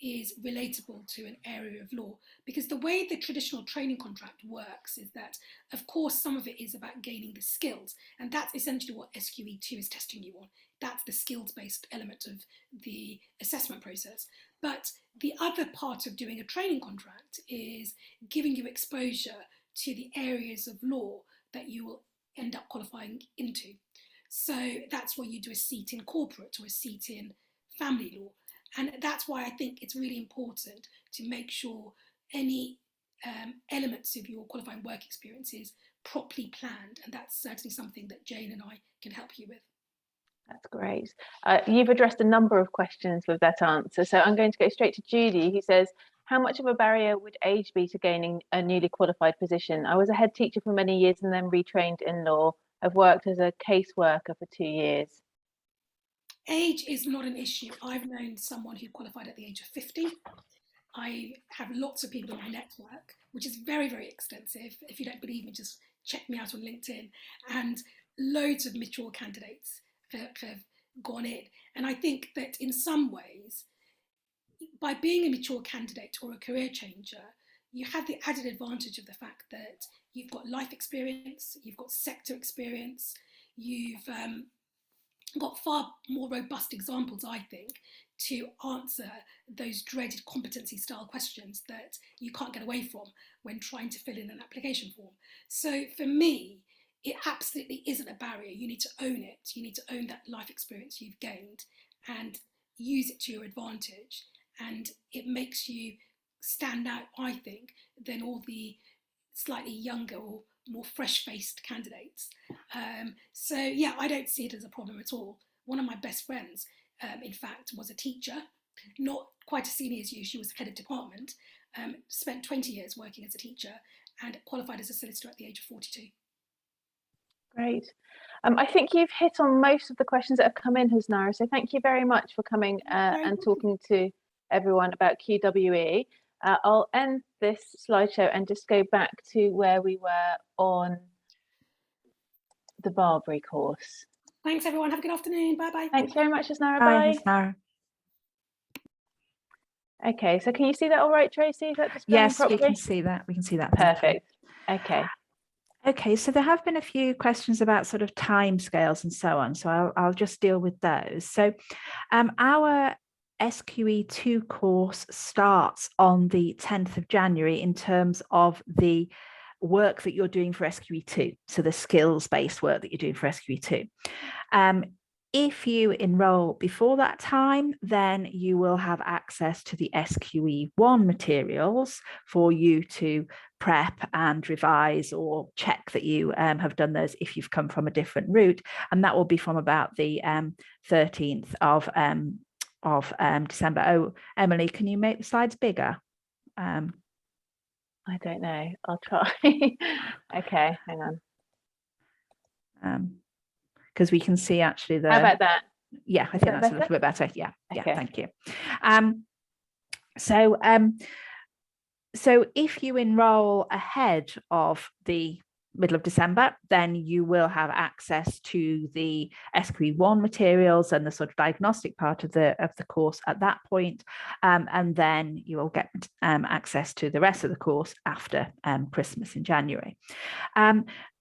is relatable to an area of law, because the way the traditional training contract works is that, of course, some of it is about gaining the skills, and that's essentially what SQE2 is testing you on. That's the skills-based element of the assessment process. But the other part of doing a training contract is giving you exposure to the areas of law that you will end up qualifying into. So that's why you do a seat in corporate or a seat in family law. And that's why I think it's really important to make sure any elements of your qualifying work experience is properly planned. And that's certainly something that Jane and I can help you with. That's great. You've addressed a number of questions with that answer. So I'm going to go straight to Judy, who says, how much of a barrier would age be to gaining a newly qualified position? I was a head teacher for many years and then retrained in law. I've worked as a caseworker for 2 years. Age is not an issue. I've known someone who qualified at the age of 50. I have lots of people in my network, which is very, very extensive. If you don't believe me, just check me out on LinkedIn. And loads of mature candidates have gone in. And I think that in some ways, by being a mature candidate or a career changer, you have the added advantage of the fact that you've got life experience, you've got sector experience, you've got far more robust examples, I think, to answer those dreaded competency style questions that you can't get away from when trying to fill in an application form. So for me, it absolutely isn't a barrier. You need to own it. You need to own that life experience you've gained and use it to your advantage. And it makes you stand out, I think, than all the slightly younger or more fresh-faced candidates. So yeah, I don't see it as a problem at all. One of my best friends, in fact, was a teacher, not quite as senior as you. She was head of department, spent 20 years working as a teacher and qualified as a solicitor at the age of 42. Great. I think you've hit on most of the questions that have come in, Husnara. So thank you very much for coming and talking to everyone about QWE. I'll end this slideshow and just go back to where we were on the BARBRI course. Thanks, everyone. Have a good afternoon. Bye-bye. Thanks very much, Husnara. Bye, Husnara. Okay, so can you see that all right, Tracy? Is that displaying properly? Yes, we can see that. We can see that. Perfect. Okay. Okay, so there have been a few questions about sort of timescales and so on. So I'll just deal with those. So our SQE2 course starts on the 10th of January in terms of the work that you're doing for SQE2, so the skills-based work that you're doing for SQE2. If you enroll before that time, then you will have access to the SQE1 materials for you to prep and revise or check that you have done those if you've come from a different route. And that will be from about the 13th of December. Oh, Emily, can you make the slides bigger? I don't know. I'll try. Okay, hang on. Because we can see actually How about that? Yeah, I think that's a little bit better. Yeah, okay. Thank you. So if you enroll ahead of the middle of December, then you will have access to the SQE1 materials and the sort of diagnostic part of the course at that point, and then you will get access to the rest of the course after Christmas in January.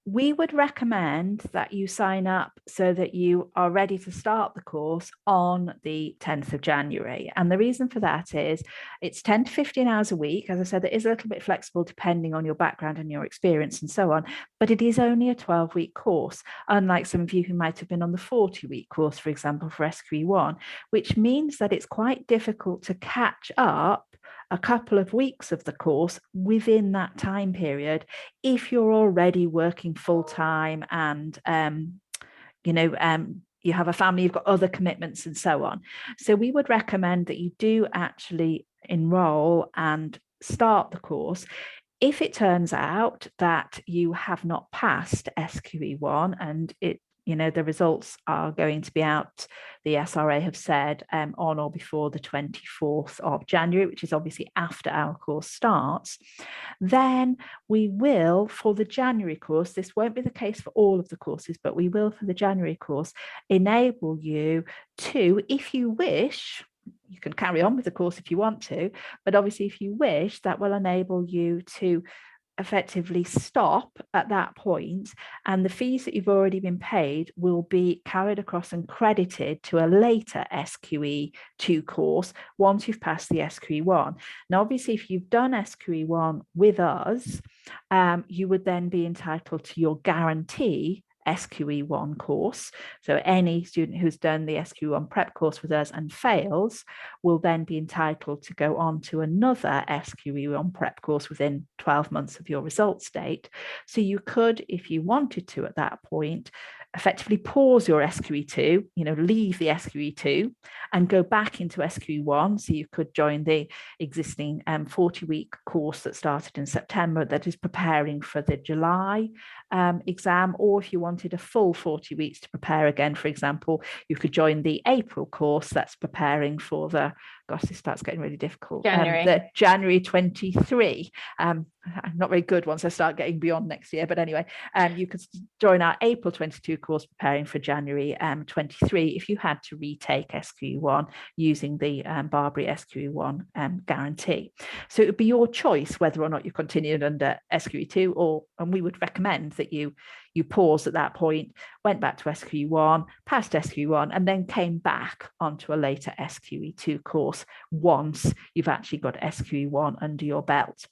We would recommend that you sign up so that you are ready to start the course on the 10th of January. And the reason for that is it's 10 to 15 hours a week. As I said, it is a little bit flexible depending on your background and your experience and so on, but it is only a 12-week course, unlike some of you who might have been on the 40-week course, for example, for SQE1, which means that it's quite difficult to catch up a couple of weeks of the course within that time period if you're already working full-time and you have a family, you've got other commitments and so on. So we would recommend that you do actually enroll and start the course. If it turns out that you have not passed SQE1 and the results are going to be out, the SRA have said, on or before the 24th of January, which is obviously after our course starts, then we will, for the January course, this won't be the case for all of the courses, but we will for the January course, enable you to, if you wish, you can carry on with the course if you want to, but obviously if you wish, that will enable you to effectively stop at that point, and the fees that you've already been paid will be carried across and credited to a later SQE2 course once you've passed the SQE1. Now, obviously, if you've done SQE1 with us, you would then be entitled to your guarantee SQE1 course. So any student who's done the SQE1 prep course with us and fails will then be entitled to go on to another SQE1 prep course within 12 months of your results date. So you could, if you wanted to at that point, effectively pause your SQE2, leave the SQE2 and go back into SQE1. So you could join the existing 40-week course that started in September that is preparing for the July exam, or if you wanted a full 40 weeks to prepare again, for example, you could join the April course that's preparing for the, gosh, this starts getting really difficult, the January 23. Not very good once I start getting beyond next year, but anyway, you could join our April 22 course preparing for January 23 if you had to retake SQE1 using the BARBRI SQE1 guarantee. So it would be your choice whether or not you continued under SQE2, and we would recommend that you paused at that point, went back to SQE1, passed SQE1, and then came back onto a later SQE2 course once you've actually got SQE1 under your belt.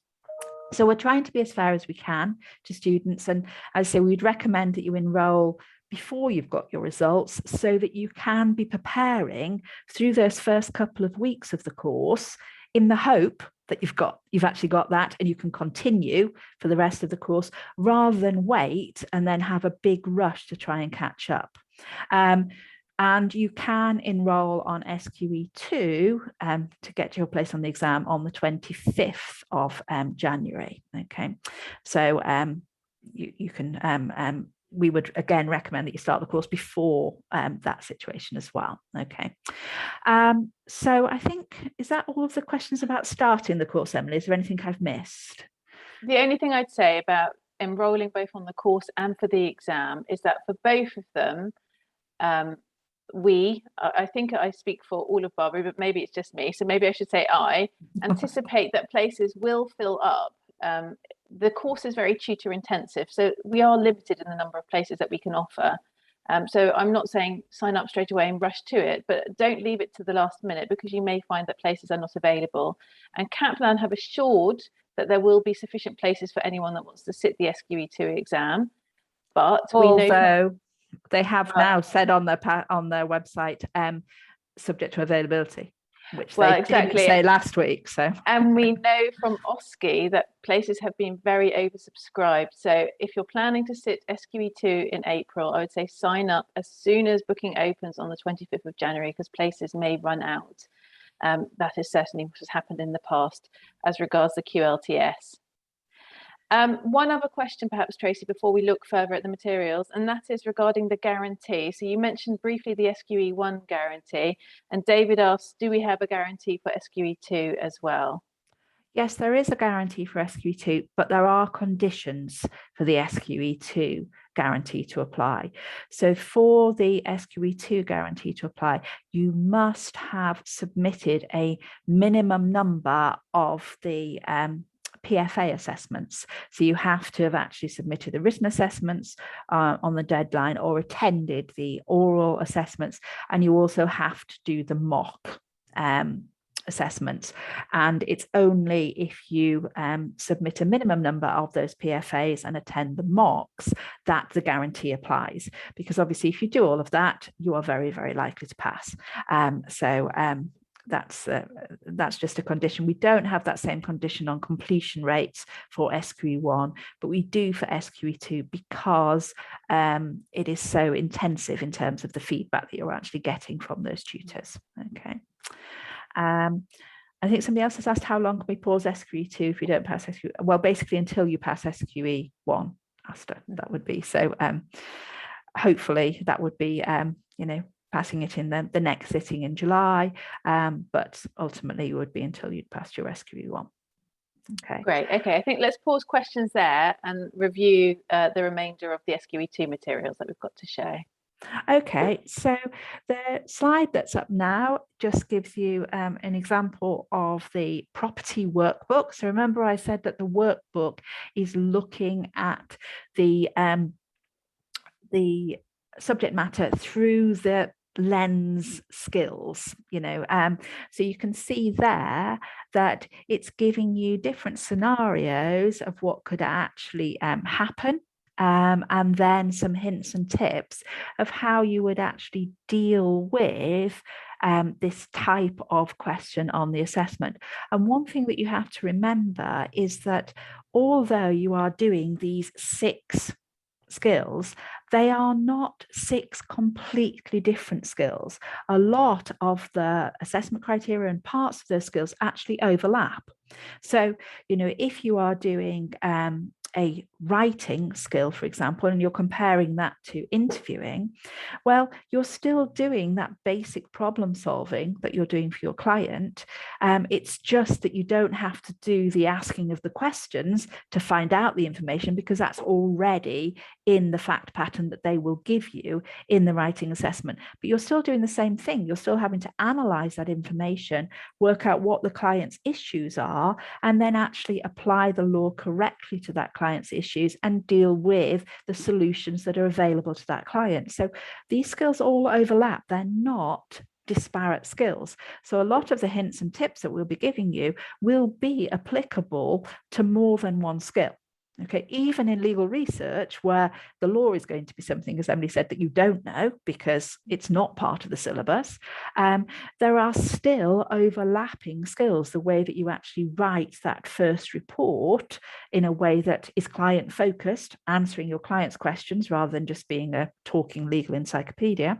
So we're trying to be as fair as we can to students. And as I say, we'd recommend that you enroll before you've got your results so that you can be preparing through those first couple of weeks of the course in the hope that you've actually got that and you can continue for the rest of the course rather than wait and then have a big rush to try and catch up. And you can enroll on SQE2 to get your place on the exam on the 25th of January. Okay, so you can, we would again recommend that you start the course before that situation as well. Okay, so I think, is that all of the questions about starting the course, Emily? Is there anything I've missed? The only thing I'd say about enrolling both on the course and for the exam is that for both of them, I think I speak for all of BARBRI, but maybe it's just me, so maybe I should say I anticipate that places will fill up. The course is very tutor intensive, so we are limited in the number of places that we can offer. So I'm not saying sign up straight away and rush to it, but don't leave it to the last minute because you may find that places are not available. And Kaplan have assured that there will be sufficient places for anyone that wants to sit the SQE2 exam. But although they have now said on their website, subject to availability, which they didn't say last week. So, and we know from OSCE that places have been very oversubscribed. So if you're planning to sit SQE2 in April, I would say sign up as soon as booking opens on the 25th of January because places may run out. That is certainly what has happened in the past as regards the QLTS. One other question perhaps, Tracy, before we look further at the materials, and that is regarding the guarantee. So you mentioned briefly the SQE1 guarantee, and David asks, do we have a guarantee for SQE2 as well? Yes, there is a guarantee for SQE2, but there are conditions for the SQE2 guarantee to apply. So for the SQE2 guarantee to apply, you must have submitted a minimum number of the PFA assessments. So you have to have actually submitted the written assessments on the deadline or attended the oral assessments, and you also have to do the mock assessments. And it's only if you submit a minimum number of those PFAs and attend the mocks that the guarantee applies, because obviously if you do all of that, you are very, very likely to pass. That's just a condition. We don't have that same condition on completion rates for SQE1, but we do for SQE2 because it is so intensive in terms of the feedback that you're actually getting from those tutors. Okay. I think somebody else has asked, how long can we pause SQE2 if you don't pass SQE? Well, basically until you pass SQE1, Asta, that would be. So hopefully that would be, passing it in the next sitting in July, but ultimately it would be until you'd passed your SQE1. Okay. Great. Okay, I think let's pause questions there and review the remainder of the SQE2 materials that we've got to show. Okay, so the slide that's up now just gives you an example of the property workbook. So remember I said that the workbook is looking at the subject matter through the lens skills, so you can see there that it's giving you different scenarios of what could actually happen. And then some hints and tips of how you would actually deal with this type of question on the assessment. And one thing that you have to remember is that although you are doing these 6 skills, they are not 6 completely different skills. A lot of the assessment criteria and parts of those skills actually overlap. So, if you are doing a writing skill, for example, and you're comparing that to interviewing, well, you're still doing that basic problem solving that you're doing for your client. It's just that you don't have to do the asking of the questions to find out the information, because that's already in the fact pattern that they will give you in the writing assessment. But you're still doing the same thing. You're still having to analyze that information, work out what the client's issues are, and then actually apply the law correctly to that client's issues and deal with the solutions that are available to that client. So these skills all overlap. They're not disparate skills. So a lot of the hints and tips that we'll be giving you will be applicable to more than one skill. Okay, even in legal research, where the law is going to be something, as Emily said, that you don't know because it's not part of the syllabus, there are still overlapping skills. The way that you actually write that first report in a way that is client focused, answering your client's questions rather than just being a talking legal encyclopedia,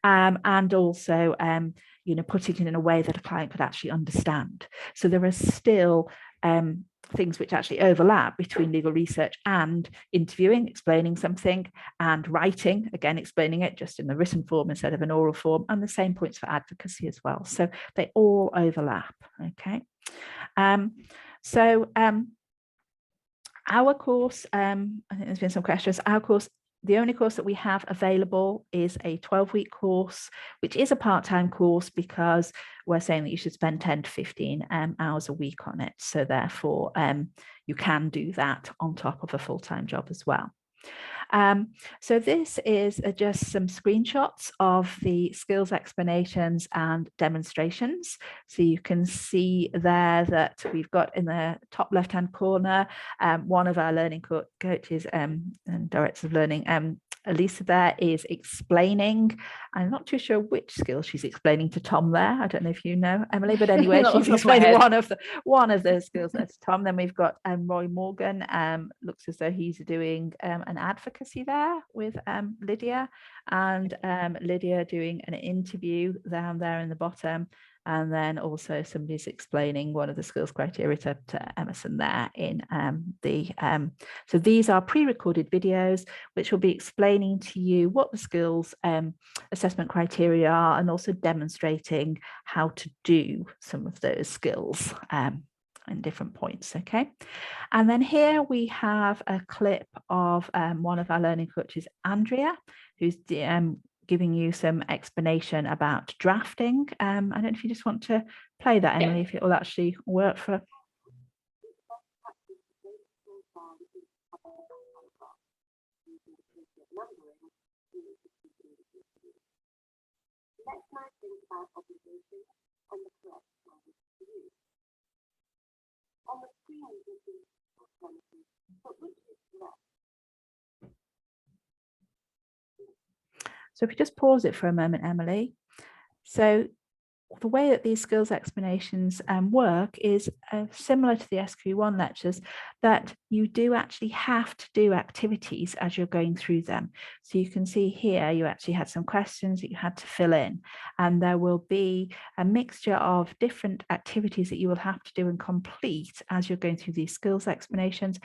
and also putting it in a way that a client could actually understand. So there are still things which actually overlap between legal research and interviewing, explaining something, and writing, again, explaining it just in the written form instead of an oral form, and the same points for advocacy as well. So they all overlap, okay? Our course, I think there's been some questions, our course, the only course that we have available is a 12-week course, which is a part-time course because we're saying that you should spend 10 to 15 hours a week on it. So therefore, you can do that on top of a full-time job as well. So this is just some screenshots of the skills explanations and demonstrations. So you can see there that we've got in the top left-hand corner, one of our learning coaches and directors of learning, Elisa there is explaining. I'm not too sure which skill she's explaining to Tom there. I don't know if you know, Emily, but anyway, she's explaining one of the skills there to Tom. Then we've got Roy Morgan, looks as though he's doing an advocacy advocacy there with Lydia, and Lydia doing an interview down there in the bottom, and then also somebody's explaining one of the skills criteria to Emerson there in so these are pre-recorded videos which will be explaining to you what the skills assessment criteria are, and also demonstrating how to do some of those skills in different points. Okay, and then here we have a clip of one of our learning coaches, Andrea, who's giving you some explanation about drafting. I don't know if you just want to play that, Emily, if it will actually work for. Let's now think about obligation and the correct language to use. On the screen you can see alternatives, but which is correct? So if you just pause it for a moment, Emily. So the way that these skills explanations work is similar to the SQE1 lectures, that you do actually have to do activities as you're going through them. So you can see here, you actually had some questions that you had to fill in, and there will be a mixture of different activities that you will have to do and complete as you're going through these skills explanations.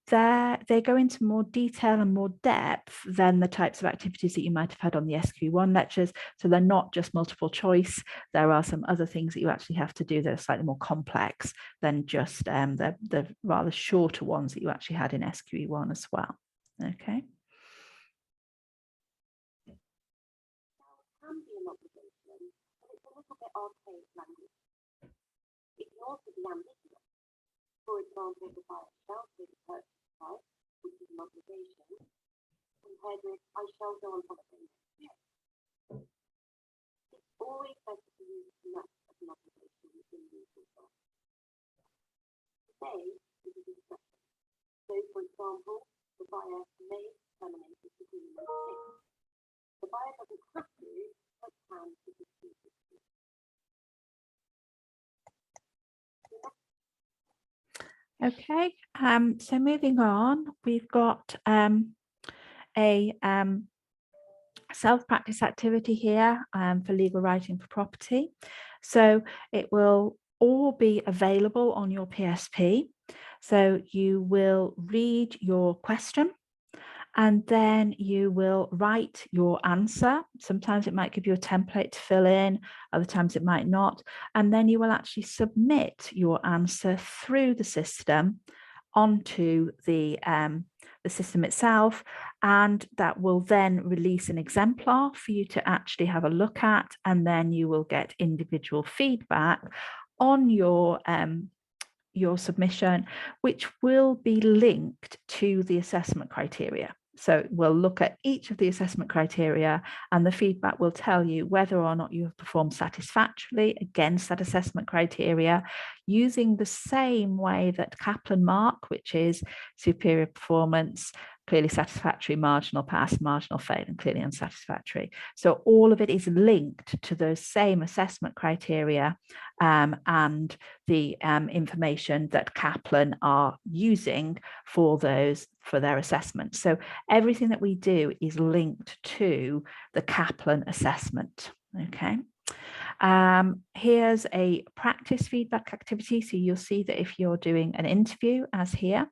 They go into more detail and more depth than the types of activities that you might have had on the SQE1 lectures. So they're not just multiple choice. There are some other things that you actually have to do that are slightly more complex than just the rather shorter ones that you actually had in SQE1 as well. Okay. It can be an obligation, but it's a little bit archaic language. It can also be ambiguous. For example, the buyer shall pay the purchase price, which is an obligation, compared with I shall go on holiday next year. It's always better to use less of an obligation within these results. May is a discretion. So, for example, the buyer may terminate this agreement if the buyer doesn't have to, but can to dispute it. Okay, so moving on, we've got a self-practice activity here for legal writing for property. So it will all be available on your PSP. So you will read your question, and then you will write your answer. Sometimes it might give you a template to fill in, other times it might not. And then you will actually submit your answer through the system onto the system itself, and that will then release an exemplar for you to actually have a look at, and then you will get individual feedback on your submission, which will be linked to the assessment criteria. So we'll look at each of the assessment criteria, and the feedback will tell you whether or not you have performed satisfactorily against that assessment criteria, using the same way that Kaplan mark, which is superior performance, clearly satisfactory, marginal pass, marginal fail, and clearly unsatisfactory. So all of it is linked to those same assessment criteria and the information that Kaplan are using for their assessment. So everything that we do is linked to the Kaplan assessment. Okay. Here's a practice feedback activity. So you'll see that if you're doing an interview, as here,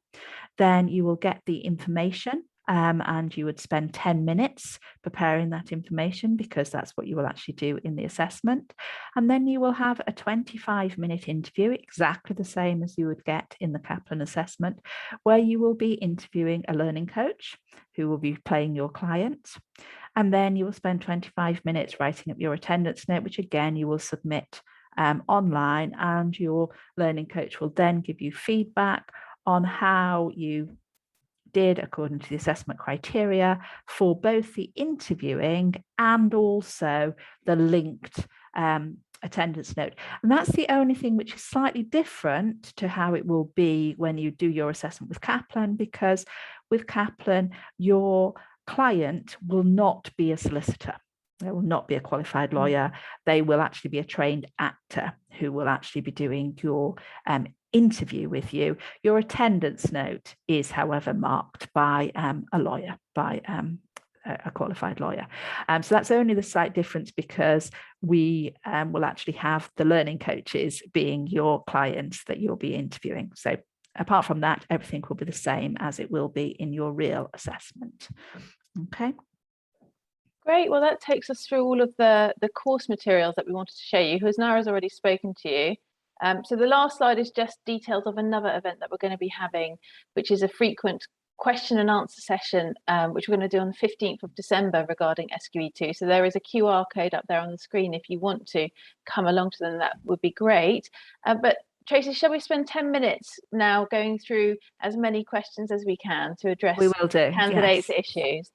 then you will get the information and you would spend 10 minutes preparing that information, because that's what you will actually do in the assessment. And then you will have a 25-minute interview, exactly the same as you would get in the Kaplan assessment, where you will be interviewing a learning coach who will be playing your client. And then you will spend 25 minutes writing up your attendance note, which again, you will submit online, and your learning coach will then give you feedback on how you did according to the assessment criteria for both the interviewing and also the linked attendance note. And that's the only thing which is slightly different to how it will be when you do your assessment with Kaplan, because with Kaplan, your client will not be a solicitor. They will not be a qualified lawyer. They will actually be a trained actor who will actually be doing your interview with you. Your attendance note is, however, marked by a lawyer, by a qualified lawyer. So that's only the slight difference, because we will actually have the learning coaches being your clients that you'll be interviewing. So apart from that, everything will be the same as it will be in your real assessment. Okay. Great. Well, that takes us through all of the course materials that we wanted to show you. Husnara's already spoken to you. So the last slide is just details of another event that we're going to be having, which is a frequent question and answer session, which we're going to do on the 15th of December regarding SQE2. So there is a QR code up there on the screen. If you want to come along to them, that would be great. But Tracy, shall we spend 10 minutes now going through as many questions as we can to address candidates' issues?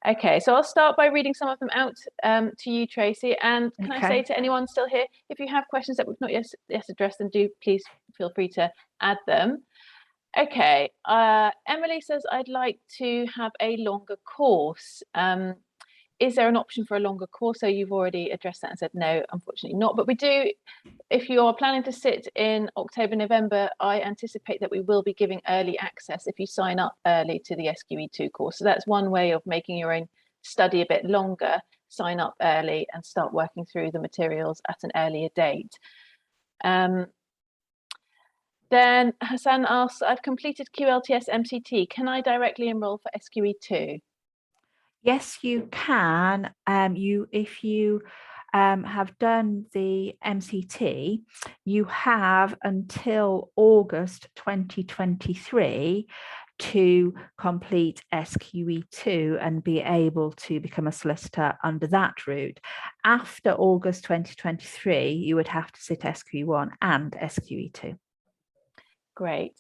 Okay, so I'll start by reading some of them out to you, Tracy. And can I say to anyone still here, if you have questions that we've not yet addressed, then do please feel free to add them. Okay, Emily says, I'd like to have a longer course. Is there an option for a longer course? So you've already addressed that and said no, unfortunately not. But we do, if you are planning to sit in October, November, I anticipate that we will be giving early access if you sign up early to the SQE2 course. So that's one way of making your own study a bit longer. Sign up early and start working through the materials at an earlier date. Then Hassan asks, I've completed QLTS MCT. Can I directly enroll for SQE2? Yes, you can. If you have done the MCT, you have until August 2023 to complete SQE2 and be able to become a solicitor under that route. After August 2023, you would have to sit SQE1 and SQE2. Great.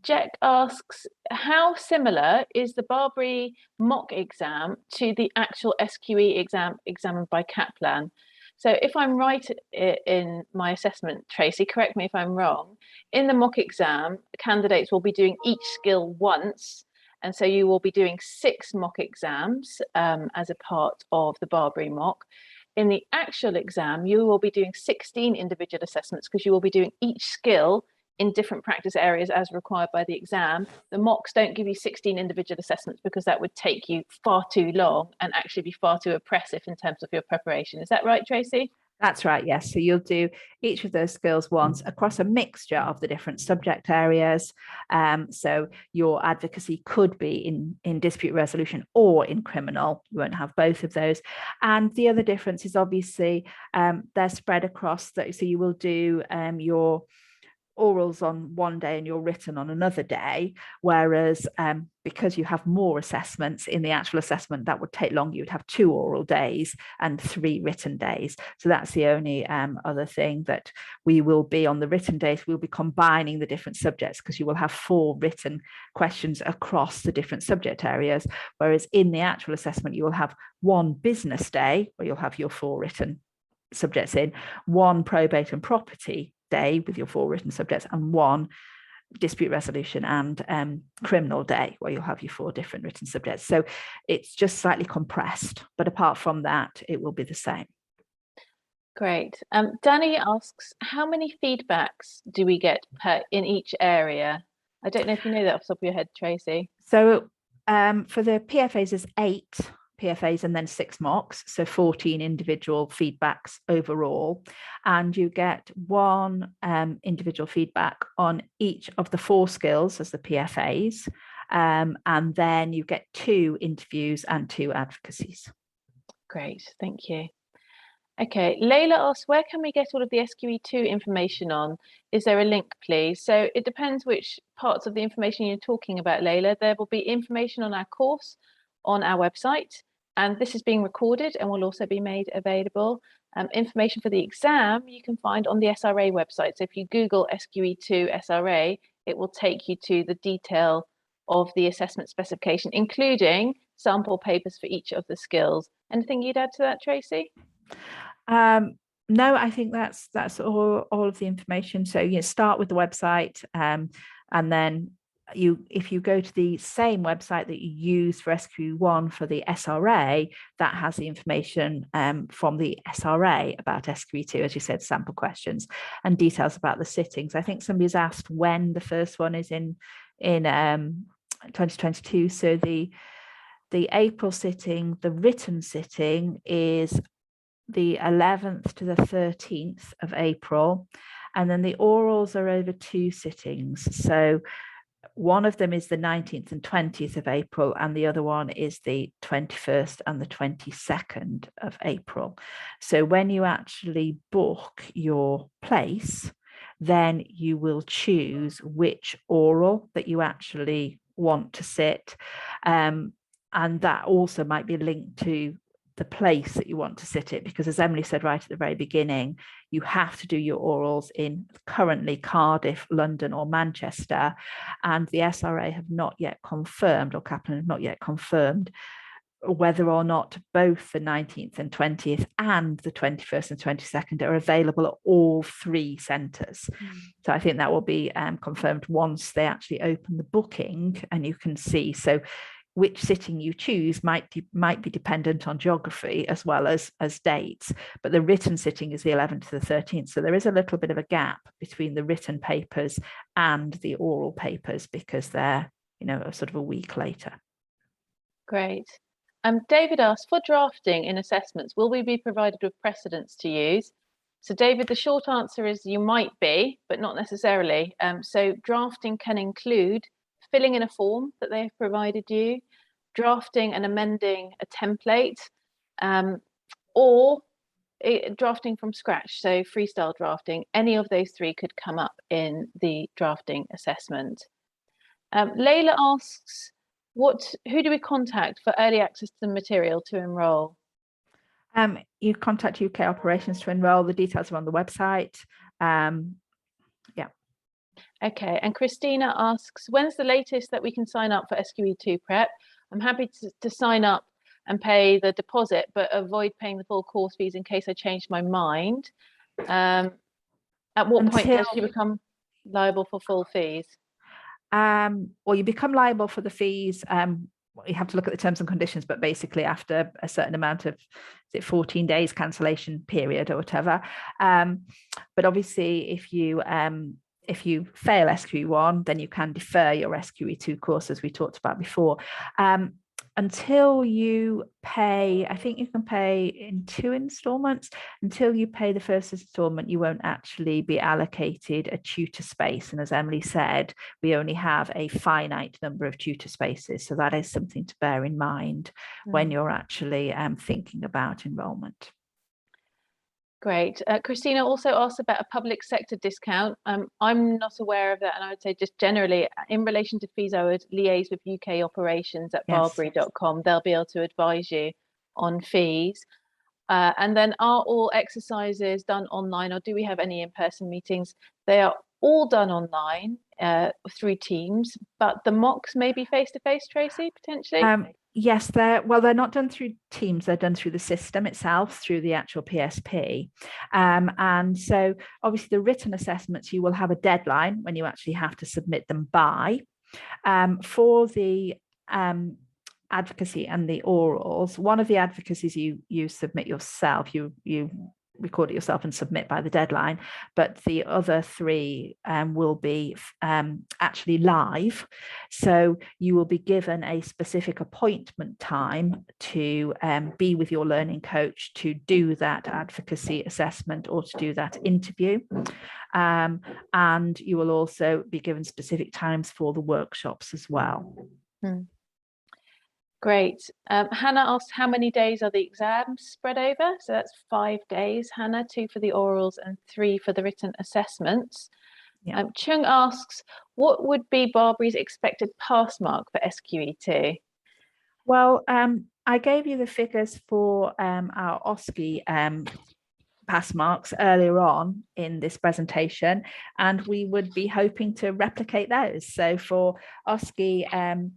Jack asks, how similar is the BARBRI mock exam to the actual SQE exam examined by Kaplan? So if I'm right in my assessment, Tracy, correct me if I'm wrong, in the mock exam, candidates will be doing each skill once. And so you will be doing 6 mock exams as a part of the BARBRI mock. In the actual exam, you will be doing 16 individual assessments because you will be doing each skill in different practice areas as required by the exam. The mocks don't give you 16 individual assessments because that would take you far too long and actually be far too oppressive in terms of your preparation. Is that right, Tracy? That's right, yes. So you'll do each of those skills once across a mixture of the different subject areas. So your advocacy could be in dispute resolution or in criminal. You won't have both of those. And the other difference is obviously they're spread across, so you will do your orals on one day and you're written on another day, whereas because you have more assessments in the actual assessment, that would take longer. You'd have 2 oral days and 3 written days. So that's the only other thing, that we will be on the written days, we'll be combining the different subjects because you will have 4 written questions across the different subject areas, whereas in the actual assessment you will have 1 business day where you'll have your 4 written subjects in, 1 probate and property day with your 4 written subjects, and 1 dispute resolution and criminal day where you'll have your 4 different written subjects. So it's just slightly compressed, but apart from that, it will be the same. Great. Danny asks, how many feedbacks do we get in each area? I don't know if you know that off the top of your head, Tracy. So for the PFAs, there's 8 PFAs and then 6 mocks, so 14 individual feedbacks overall, and you get 1 individual feedback on each of the 4 skills as the PFAs, and then you get 2 interviews and 2 advocacies. Great, thank you. Okay, Layla asks, where can we get all of the SQE2 information on? Is there a link, please? So it depends which parts of the information you're talking about, Layla. There will be information on our course on our website, and this is being recorded and will also be made available. Information for the exam you can find on the SRA website. So if you Google SQE2 SRA, it will take you to the detail of the assessment specification, including sample papers for each of the skills. Anything you'd add to that, Tracy? No, I think that's all of the information. So you start with the website, and then if you go to the same website that you use for SQE1 for the SRA, that has the information from the SRA about SQE2, as you said, sample questions and details about the sittings. I think somebody's asked when the first one is in 2022. So the April sitting, the written sitting, is the 11th to the 13th of April, and then the orals are over 2 sittings. So one of them is the 19th and 20th of April, and the other one is the 21st and the 22nd of April. So when you actually book your place, then you will choose which oral that you actually want to sit. And that also might be linked to the place that you want to sit it, because as Emily said right at the very beginning, you have to do your orals in currently Cardiff, London or Manchester, and the SRA have not yet confirmed, or Kaplan have not yet confirmed, whether or not both the 19th and 20th and the 21st and 22nd are available at all 3 centres. So I think that will be confirmed once they actually open the booking, and you can see. So which sitting you choose might be dependent on geography as well as dates, but the written sitting is the 11th to the 13th. So there is a little bit of a gap between the written papers and the oral papers, because they're, sort of a week later. Great. David asked, for drafting in assessments, will we be provided with precedents to use? So David, the short answer is you might be, but not necessarily. So drafting can include filling in a form that they've provided you, drafting and amending a template, or drafting from scratch, so freestyle drafting. Any of those 3 could come up in the drafting assessment. Layla asks, who do we contact for early access to the material to enrol? You contact UK Operations to enrol. The details are on the website. Okay, and Christina asks, when's the latest that we can sign up for SQE2 Prep? I'm happy to sign up and pay the deposit, but avoid paying the full course fees in case I change my mind. At what point does she become liable for full fees? Well, you become liable for the fees. You have to look at the terms and conditions, but basically after a certain amount of, 14 days cancellation period or whatever. But obviously, if you fail SQE1, then you can defer your SQE2 course, as we talked about before. Until you pay, I think you can pay in 2 installments. Until you pay the first installment, you won't actually be allocated a tutor space. And as Emily said, we only have a finite number of tutor spaces. So that is something to bear in mind when you're actually thinking about enrolment. Great. Christina also asked about a public sector discount. I'm not aware of that, and I would say just generally in relation to fees, I would liaise with UK operations at barbri.com. They'll be able to advise you on fees. And then, are all exercises done online, or do we have any in-person meetings? They are all done online through Teams, but the mocks may be face-to-face, Tracy, potentially? Yes, they're not done through Teams, they're done through the system itself, through the actual PSP. And so obviously the written assessments, you will have a deadline when you actually have to submit them by. For the advocacy and the orals, one of the advocacies you submit yourself, you record it yourself and submit by the deadline, but the other 3 will be actually live. So you will be given a specific appointment time to be with your learning coach to do that advocacy assessment or to do that interview. And you will also be given specific times for the workshops as well. Great. Hannah asked, how many days are the exams spread over? So that's 5 days, Hannah, 2 for the orals and 3 for the written assessments. Yeah. Chung asks, what would be Barbri's expected pass mark for SQE2? Well, I gave you the figures for our OSCE pass marks earlier on in this presentation, and we would be hoping to replicate those. So for OSCE,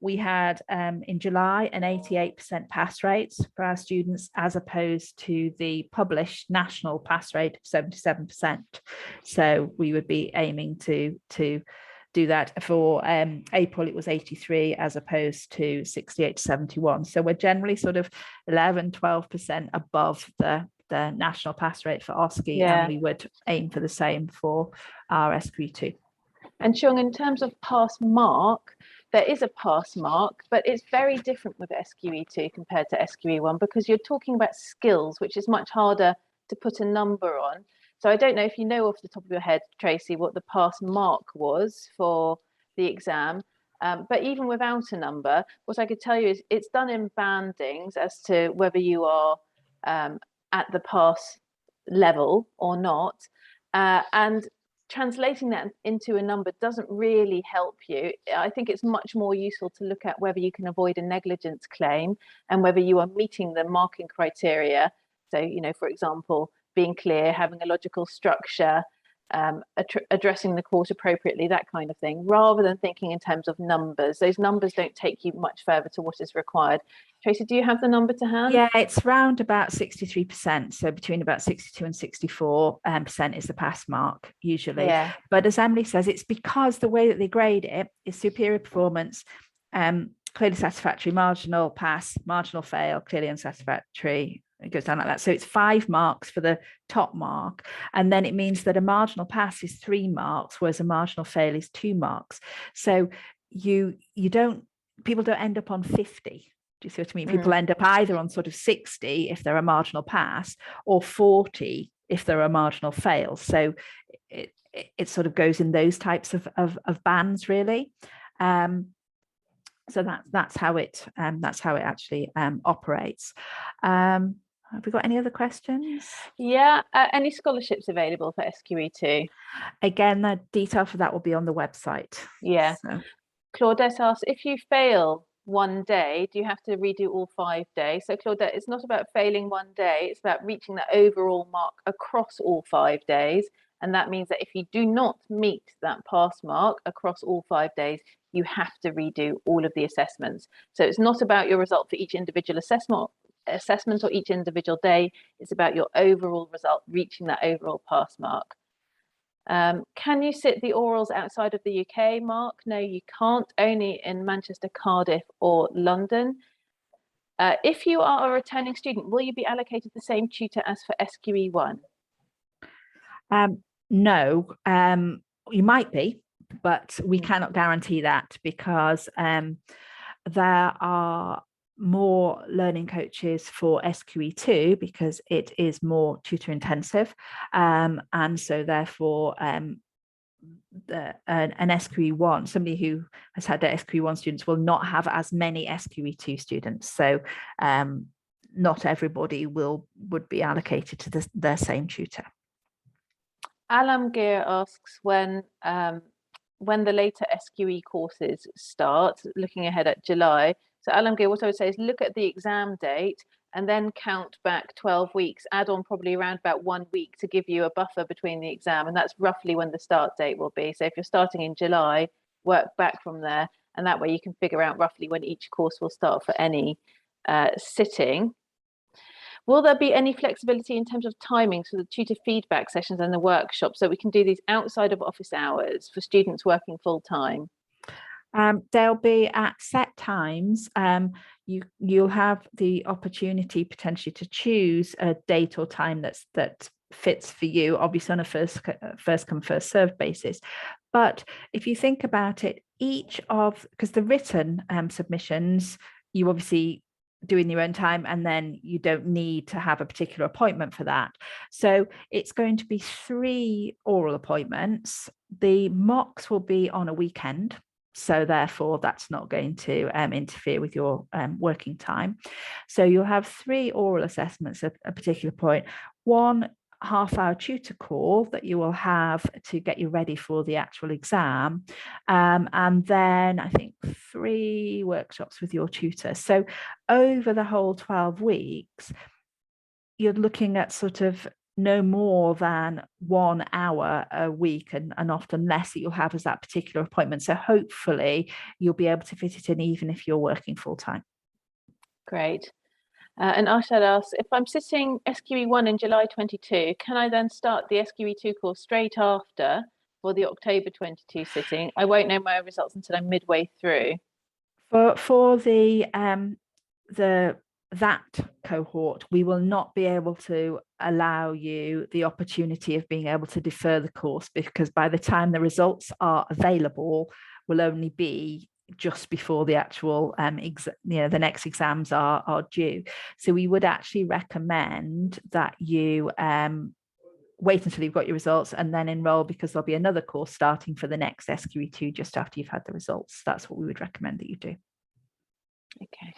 we had in July an 88% pass rate for our students, as opposed to the published national pass rate of 77%. So we would be aiming to do that. For April, it was 83 as opposed to 68 to 71. So we're generally sort of 11-12% above the national pass rate for OSCE, and we would aim for the same for our SQE2. And Sean, in terms of pass mark, there is a pass mark, but it's very different with SQE2 compared to SQE1 because you're talking about skills, which is much harder to put a number on. So I don't know if you know off the top of your head, Tracy, what the pass mark was for the exam. But even without a number, what I could tell you is it's done in bandings as to whether you are at the pass level or not. And translating that into a number doesn't really help you. I think it's much more useful to look at whether you can avoid a negligence claim and whether you are meeting the marking criteria. So, you know, for example, being clear, having a logical structure, addressing the course appropriately, that kind of thing, rather than thinking in terms of numbers. Those numbers don't take you much further to what is required. Tracy, do you have the number to hand? Yeah, it's round about 63%. So between about 62 and 64% is the pass mark usually. Yeah. But as Emily says, it's because the way that they grade it is superior performance, clearly satisfactory, marginal pass, marginal fail, clearly unsatisfactory. It goes down like that. So it's 5 marks for the top mark. And then it means that a marginal pass is 3 marks, whereas a marginal fail is 2 marks. So people don't end up on 50. Do you see what I mean? People end up either on sort of 60 if they're a marginal pass or 40 if they're a marginal fail. So it sort of goes in those types of bands, really. So that's how it actually operates. Have we got any other questions? Yeah, any scholarships available for SQE2? Again, the detail for that will be on the website. Yeah. So. Claudette asks, if you fail one day, do you have to redo all 5 days? So Claudette, it's not about failing one day, it's about reaching the overall mark across all 5 days. And that means that if you do not meet that pass mark across all 5 days, you have to redo all of the assessments. So it's not about your result for each individual assessment or each individual day. It's about your overall result, reaching that overall pass mark. Can you sit the orals outside of the UK, Mark? No, you can't, only in Manchester, Cardiff or London. If you are a returning student, will you be allocated the same tutor as for SQE1? No, you might be, but we cannot guarantee that because there are more learning coaches for SQE2 because it is more tutor intensive, and so therefore an SQE1, somebody who has had their SQE1 students will not have as many SQE2 students. So not everybody would be allocated to their same tutor. Alamgir asks when the later SQE courses start, looking ahead at July. So Alamgir, what I would say is look at the exam date and then count back 12 weeks, add on probably around about 1 week to give you a buffer between the exam. And that's roughly when the start date will be. So if you're starting in July, work back from there. And that way you can figure out roughly when each course will start for any sitting. Will there be any flexibility in terms of timings for the tutor feedback sessions and the workshops so we can do these outside of office hours for students working full time? They'll be at set times. You'll have the opportunity potentially to choose a date or time that fits for you, obviously on a first come first served basis. But if you think about it, because the written submissions, you obviously do in your own time, and then you don't need to have a particular appointment for that. So it's going to be 3 oral appointments. The mocks will be on a weekend. So therefore, that's not going to interfere with your working time. So you'll have 3 oral assessments at a particular point, 1 half-hour tutor call that you will have to get you ready for the actual exam, and then I think 3 workshops with your tutor. So over the whole 12 weeks, you're looking at sort of no more than 1 hour a week, and often less that you'll have as that particular appointment. So hopefully you'll be able to fit it in even if you're working full time. Great. And Arshad asks, if I'm sitting SQE1 in July 22, can I then start the SQE2 course straight after for the October 22 sitting. I won't know my results until I'm midway through. For that cohort, we will not be able to allow you the opportunity of being able to defer the course, because by the time the results are available will only be just before the actual the next exams are due. So we would actually recommend that you wait until you've got your results and then enroll, because there'll be another course starting for the next SQE2 just after you've had the results. That's what we would recommend that you do. Okay.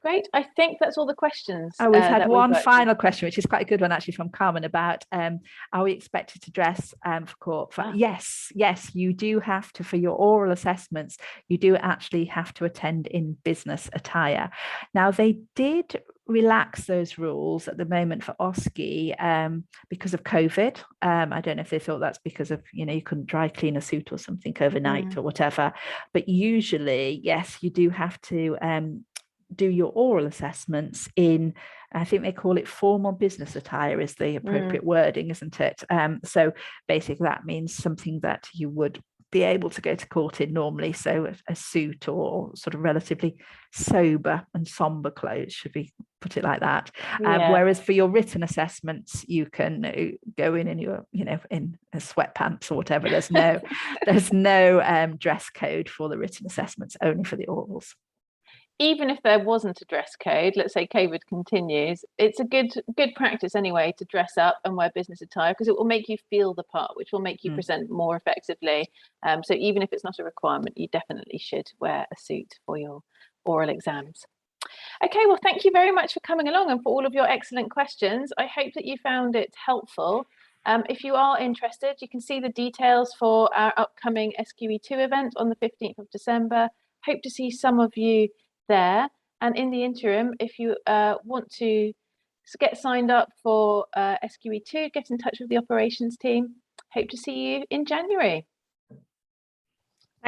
Great. I think that's all the questions. Oh, we've had one final question, which is quite a good one actually, from Carmen, about are we expected to dress for court? Yes, you do have to, for your oral assessments, you do actually have to attend in business attire. Now, they did relax those rules at the moment for OSCE because of COVID. I don't know if they thought that's because of, you couldn't dry clean a suit or something overnight or whatever. But usually, yes, you do have to do your oral assessments in, I think they call it formal business attire is the appropriate wording, isn't it? So basically that means something that you would be able to go to court in normally, so a suit or sort of relatively sober and somber clothes, should we put it like that. Whereas for your written assessments, you can go in your, in a sweatpants or whatever. There's no dress code for the written assessments, only for the orals. Even if there wasn't a dress code, let's say COVID continues, it's a good practice anyway to dress up and wear business attire, because it will make you feel the part, which will make you present more effectively. So even if it's not a requirement, you definitely should wear a suit for your oral exams. Okay, well, thank you very much for coming along and for all of your excellent questions. I hope that you found it helpful. If you are interested, you can see the details for our upcoming SQE2 event on the 15th of December. Hope to see some of you there. And in the interim, if you want to get signed up for SQE2, get in touch with the operations team. Hope to see you in January.